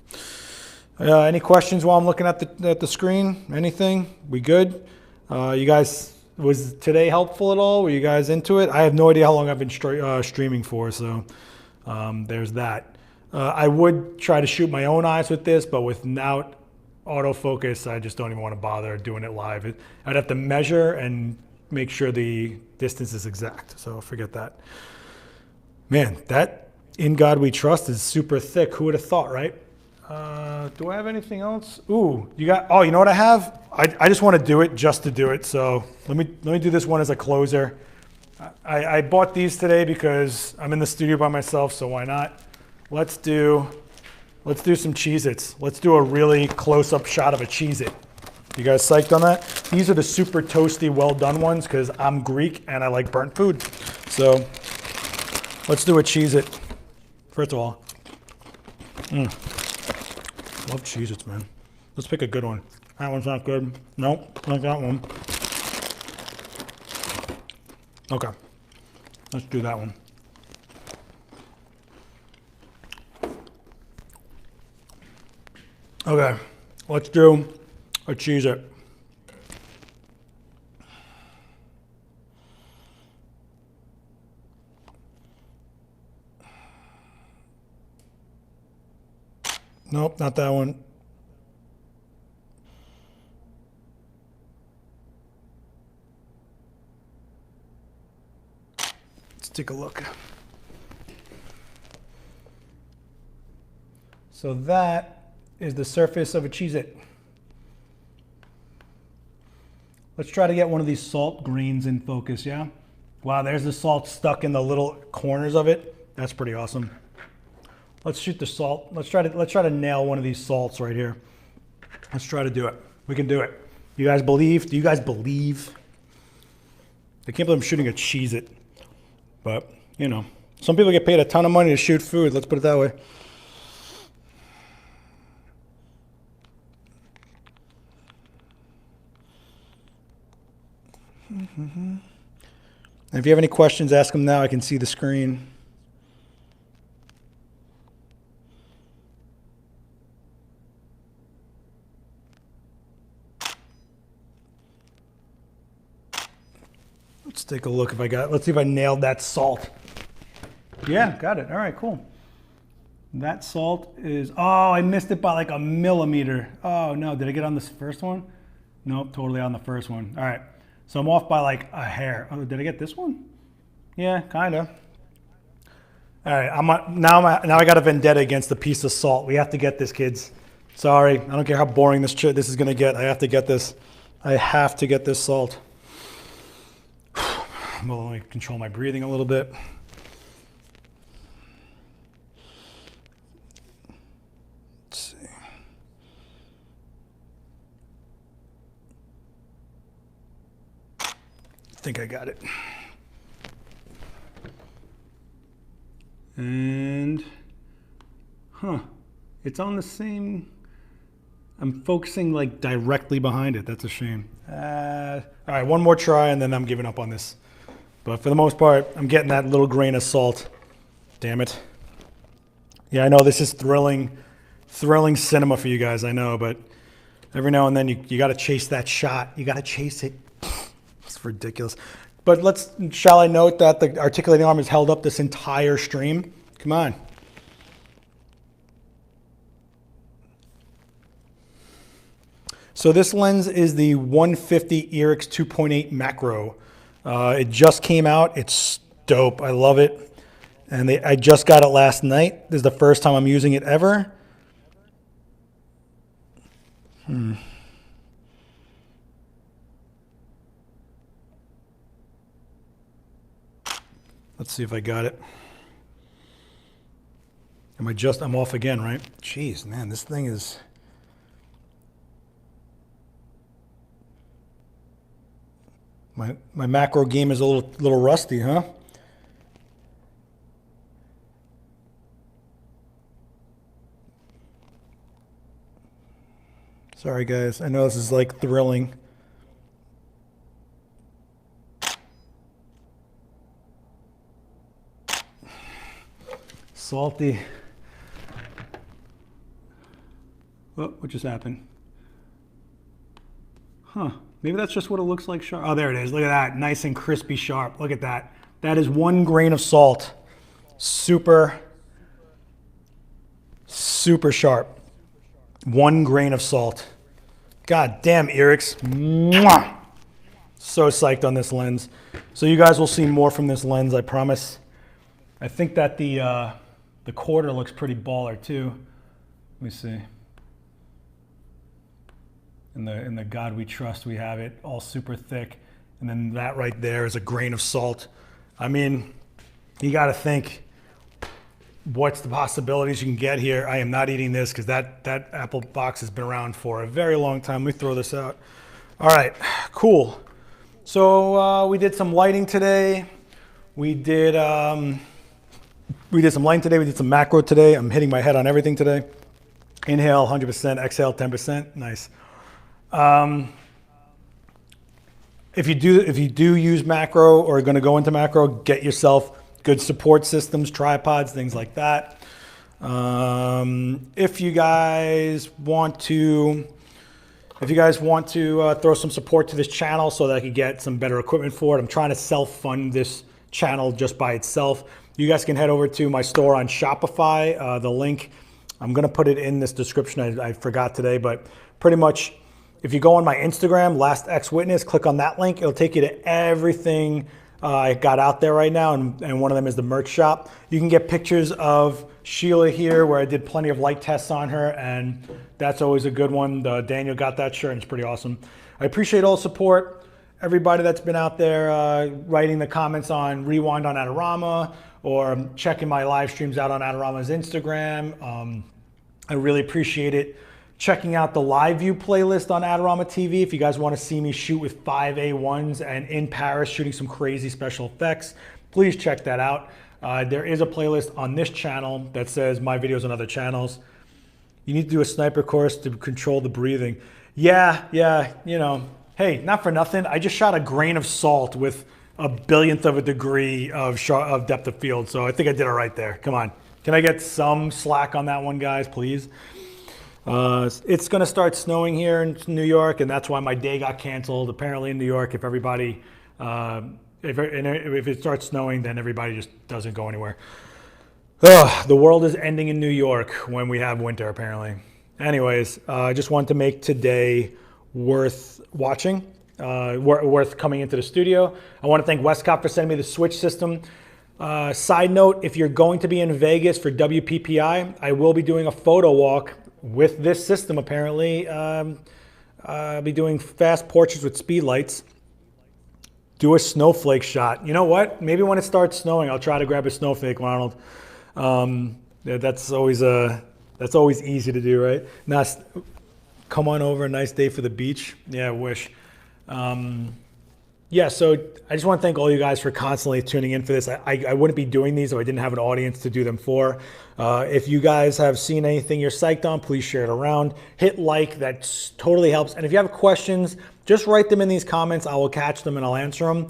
Any questions while I'm looking at the screen? Anything? We good? You guys, was today helpful at all? Were you guys into it? I have no idea how long I've been streaming for, so there's that. I would try to shoot my own eyes with this, but without autofocus, I just don't even want to bother doing it live. I'd have to measure and make sure the distance is exact, so forget that. Man, that In God We Trust is super thick. Who would have thought, right? Do I have anything else? Ooh, you know what I have? I just want to do it just to do it, so let me do this one as a closer. I bought these today because I'm in the studio by myself, so why not? Let's do some Cheez-Its. Let's do a really close-up shot of a Cheez-It. You guys psyched on that? These are the super toasty, well-done ones because I'm Greek and I like burnt food. So Let's do a Cheez-It. First of all. Love Cheez-Its, man. Let's pick a good one. That one's not good. Nope, not that one. Okay. Let's do that one. Okay. Let's do a Cheez-It. Nope, not that one. Let's take a look. So that is the surface of a Cheez-It. Let's try to get one of these salt grains in focus, yeah? Wow, there's the salt stuck in the little corners of it. That's pretty awesome. Let's shoot the salt. Let's try to nail one of these salts right here. Let's try to do it. We can do it. You guys believe? Do you guys believe? I can't believe I'm shooting a Cheez-It. But, you know, some people get paid a ton of money to shoot food. Let's put it that way. And if you have any questions, ask them now. I can see the screen. Let's take a look if I got, let's see if I nailed that salt. Yeah, got it. All right, cool. That salt is, oh, I missed it by like a millimeter. Oh no, did I get on this first one? Nope, totally on the first one. All right, so I'm off by like a hair. Oh, did I get this one? Yeah, kind of. All right, now I got a vendetta against the piece of salt. We have to get this, kids. Sorry, I don't care how boring this is gonna get. I have to get this. I have to get this salt. Well, let me control my breathing a little bit. Let's see. I think I got it. And, it's on the same, I'm focusing like directly behind it. That's a shame. All right, one more try and then I'm giving up on this. But for the most part, I'm getting that little grain of salt. Damn it. Yeah, I know this is thrilling cinema for you guys, I know, but every now and then you got to chase that shot. You got to chase it. It's ridiculous. But shall I note that the articulating arm has held up this entire stream? Come on. So this lens is the 150 Irix 2.8 macro. It just came out. It's dope. I love it. And I just got it last night. This is the first time I'm using it ever. Let's see if I got it. I'm off again, right? Jeez, man, this thing is... My macro game is a little rusty, huh? Sorry, guys. I know this is like thrilling. Salty. Oh, what just happened? Huh. Maybe that's just what it looks like sharp. Oh, there it is. Look at that. Nice and crispy sharp. Look at that. That is 1 grain of salt. Super, super sharp. 1 grain of salt. God damn, Irix. Mwah! So psyched on this lens. So you guys will see more from this lens, I promise. I think that the quarter looks pretty baller too. Let me see. In the God we trust, we have it all super thick. And then that right there is a grain of salt. I mean, you got to think, what's the possibilities you can get here? I am not eating this because that apple box has been around for a very long time. Let me throw this out. All right, cool. So we did some lighting today. We did We did some lighting today. We did some macro today. I'm hitting my head on everything today. Inhale 100%, exhale 10%. Nice. If you do use macro or are going to go into macro, get yourself good support systems, tripods, things like that. If you guys want to throw some support to this channel so that I can get some better equipment for it, I'm trying to self-fund this channel just by itself. You guys can head over to my store on Shopify. The link, I'm going to put it in this description. I forgot today, but pretty much if you go on my Instagram, Last X Witness, click on that link. It'll take you to everything I got out there right now, and one of them is the merch shop. You can get pictures of Sheila here where I did plenty of light tests on her, and that's always a good one. Daniel got that shirt, and it's pretty awesome. I appreciate all support. Everybody that's been out there writing the comments on Rewind on Adorama or checking my live streams out on Adorama's Instagram. I really appreciate it. Checking out the live view playlist on Adorama TV if you guys want to see me shoot with 5 A1s and in Paris shooting some crazy special effects, please check that out. There is a playlist on this channel that says my videos on other channels. You need to do a sniper course to control the breathing. Yeah, you know, hey, not for nothing. I just shot a grain of salt with a billionth of a degree of depth of field, so I think I did it right there. Come on. Can I get some slack on that one, guys, please? It's going to start snowing here in New York, and that's why my day got canceled. Apparently in New York, if everybody, if it starts snowing, then everybody just doesn't go anywhere. The world is ending in New York when we have winter, apparently. Anyways, I just wanted to make today worth watching, worth coming into the studio. I want to thank Westcott for sending me the Switch system. Side note, if you're going to be in Vegas for WPPI, I will be doing a photo walk with this system, apparently. I'll be doing fast portraits with speedlights. Do a snowflake shot. You know what? Maybe when it starts snowing, I'll try to grab a snowflake, Ronald. That's always easy to do, right? Now, come on over, a nice day for the beach. Yeah, I wish. Yeah, so I just want to thank all you guys for constantly tuning in for this. I wouldn't be doing these if I didn't have an audience to do them for. If you guys have seen anything you're psyched on, please share it around. Hit like, that totally helps. And if you have questions, just write them in these comments. I will catch them and I'll answer them.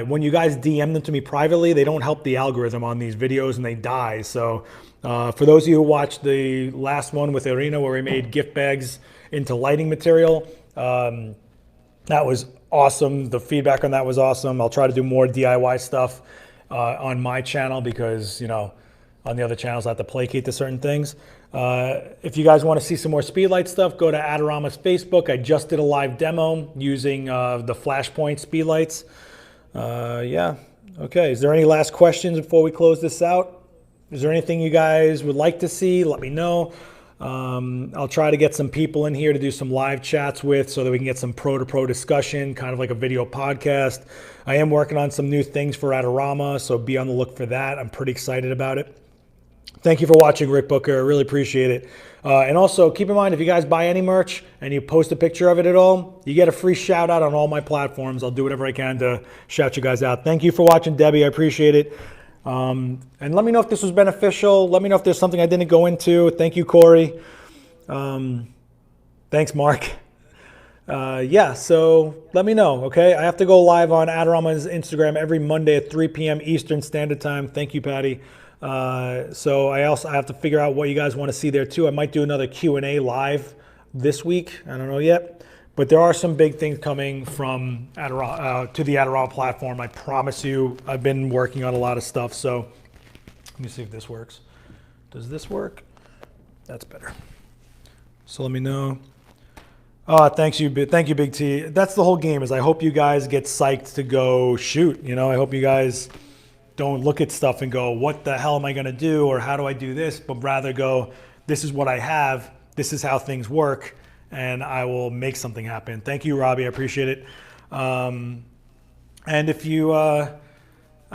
When you guys DM them to me privately, they don't help the algorithm on these videos and they die. So for those of you who watched the last one with Irina where we made gift bags into lighting material, that was awesome. The feedback on that was awesome. I'll try to do more DIY stuff on my channel because, you know, on the other channels I have to placate to certain things. If you guys want to see some more speedlight stuff, go to Adorama's Facebook. I just did a live demo using the Flashpoint speedlights. Yeah. Okay. Is there any last questions before we close this out? Is there anything you guys would like to see? Let me know. I'll try to get some people in here to do some live chats with so that we can get some pro-to-pro discussion, kind of like a video podcast. I am working on some new things for Adorama, so be on the look for that. I'm pretty excited about it. Thank you for watching, Rick Booker. I really appreciate it. And also, keep in mind, if you guys buy any merch and you post a picture of it at all, you get a free shout out on all my platforms. I'll do whatever I can to shout you guys out. Thank you for watching, Debbie. I appreciate it. And let me know if this was beneficial. Let me know if there's something I didn't go into. Thank you, Corey. Thanks, Mark. Yeah, so let me know, okay? I have to go live on Adorama's Instagram every Monday at 3 p.m. Eastern Standard Time. Thank you, Patty. So I have to figure out what you guys want to see there, too. I might do another Q&A live this week. I don't know yet. But there are some big things coming from Adorama, to the Adorama platform. I promise you, I've been working on a lot of stuff. So let me see if this works. Does this work? That's better. So let me know. Thank you, Big T. That's the whole game. Is I hope you guys get psyched to go shoot. You know, I hope you guys don't look at stuff and go, "What the hell am I going to do?" or "How do I do this?" But rather go, "This is what I have. This is how things work." And I will make something happen. Thank you, Robbie. I appreciate it. And if you, I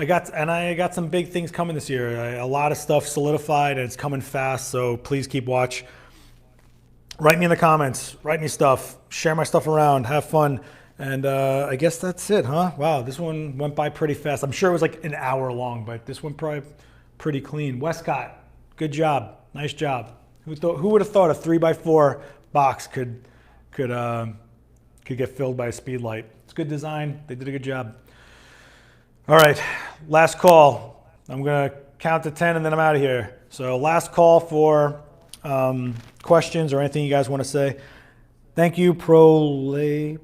got some big things coming this year. A lot of stuff solidified, and it's coming fast. So please keep watch. Write me in the comments. Write me stuff. Share my stuff around. Have fun. And I guess that's it, huh? Wow, this one went by pretty fast. I'm sure it was like an hour long, but this one probably pretty clean. Westcott, good job. Nice job. Who would have thought a 3x4 box could get filled by a speed light? It's good design. They did a good job. All right, last call. I'm going to count to 10 and then I'm out of here. So last call for questions or anything you guys want to say. Thank you, Proletary.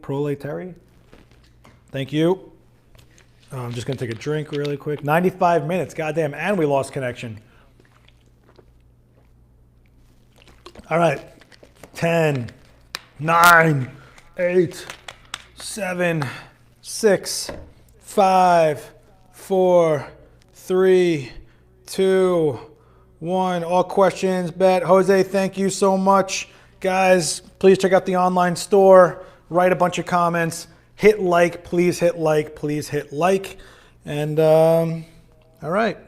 Thank you. I'm just going to take a drink really quick. 95 minutes, goddamn, and we lost connection. All right, 10, 9, 8, 7, 6, 5, 4, 3, 2, 1. All questions, bet. Jose, thank you so much. Guys, please check out the online store. Write a bunch of comments. Hit like, please hit like, please hit like. And all right,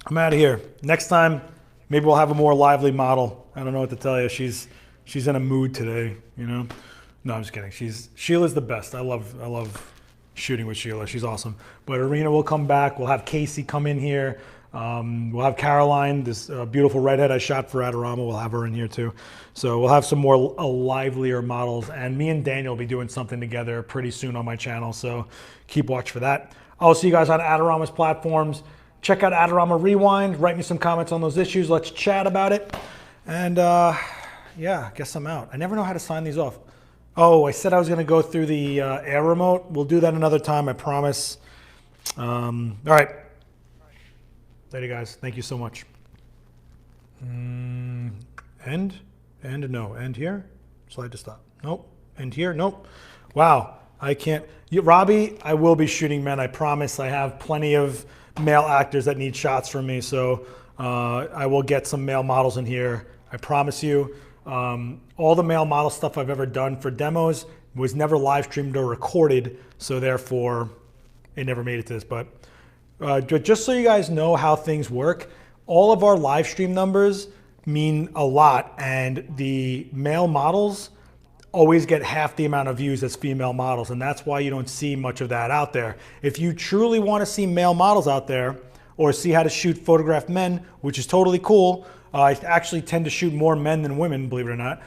I'm out of here. Next time, maybe we'll have a more lively model. I don't know what to tell you. She's in a mood today, you know? No, I'm just kidding. Sheila's the best. I love shooting with Sheila. She's awesome. But Arena will come back. We'll have Casey come in here. We'll have Caroline, this beautiful redhead I shot for Adorama. We'll have her in here too. So we'll have some more livelier models, and me and Daniel will be doing something together pretty soon on my channel. So keep watch for that. I'll see you guys on Adorama's platforms. Check out Adorama Rewind. Write me some comments on those issues. Let's chat about it. And yeah, I guess I'm out. I never know how to sign these off. Oh, I said I was going to go through the air remote. We'll do that another time, I promise. All right. Later, guys. Thank you so much. End? No. End here? Slide to stop. Nope. End here? Nope. Wow. I can't. Robbie, I will be shooting men. I promise. I have plenty of male actors that need shots from me. So I will get some male models in here. I promise you. All the male model stuff I've ever done for demos was never live streamed or recorded. So therefore, it never made it to this. But just so you guys know how things work, all of our live stream numbers mean a lot, and the male models always get half the amount of views as female models, and that's why you don't see much of that out there. If you truly want to see male models out there, or see how to shoot photographed men, which is totally cool, I actually tend to shoot more men than women, believe it or not,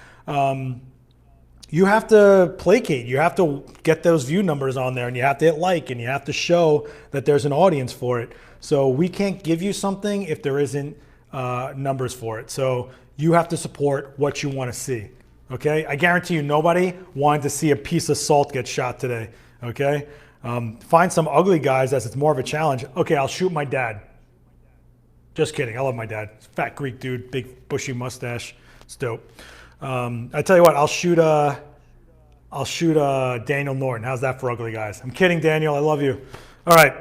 you have to placate. You have to get those view numbers on there, and you have to hit like, and you have to show that there's an audience for it. So we can't give you something if there isn't numbers for it. So you have to support what you want to see. Okay? I guarantee you nobody wanted to see a piece of salt get shot today. Okay? Find some ugly guys as it's more of a challenge. Okay, I'll shoot my dad. Just kidding. I love my dad. Fat Greek dude, big bushy mustache. It's dope. I tell you what, I'll shoot Daniel Norton. How's that for ugly guys? I'm kidding, Daniel. I love you. All right.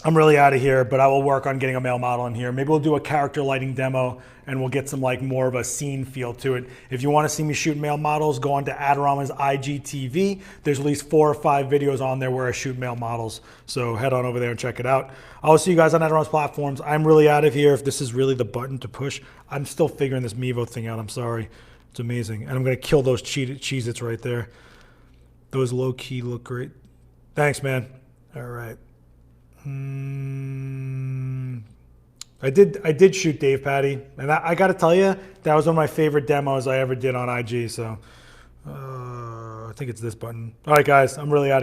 I'm really out of here, but I will work on getting a male model in here. Maybe we'll do a character lighting demo, and we'll get some like more of a scene feel to it. If you want to see me shoot male models, go on to Adorama's IGTV. There's at least 4 or 5 videos on there where I shoot male models. So head on over there and check it out. I'll see you guys on Adorama's platforms. I'm really out of here. If this is really the button to push, I'm still figuring this Mevo thing out. I'm sorry. It's amazing. And I'm going to kill those Cheez-Its right there. Those low-key look great. Thanks, man. All right. I did shoot Dave Patty, and I got to tell you, that was one of my favorite demos I ever did on IG. So I think it's this button. All right, guys, I'm really out of here.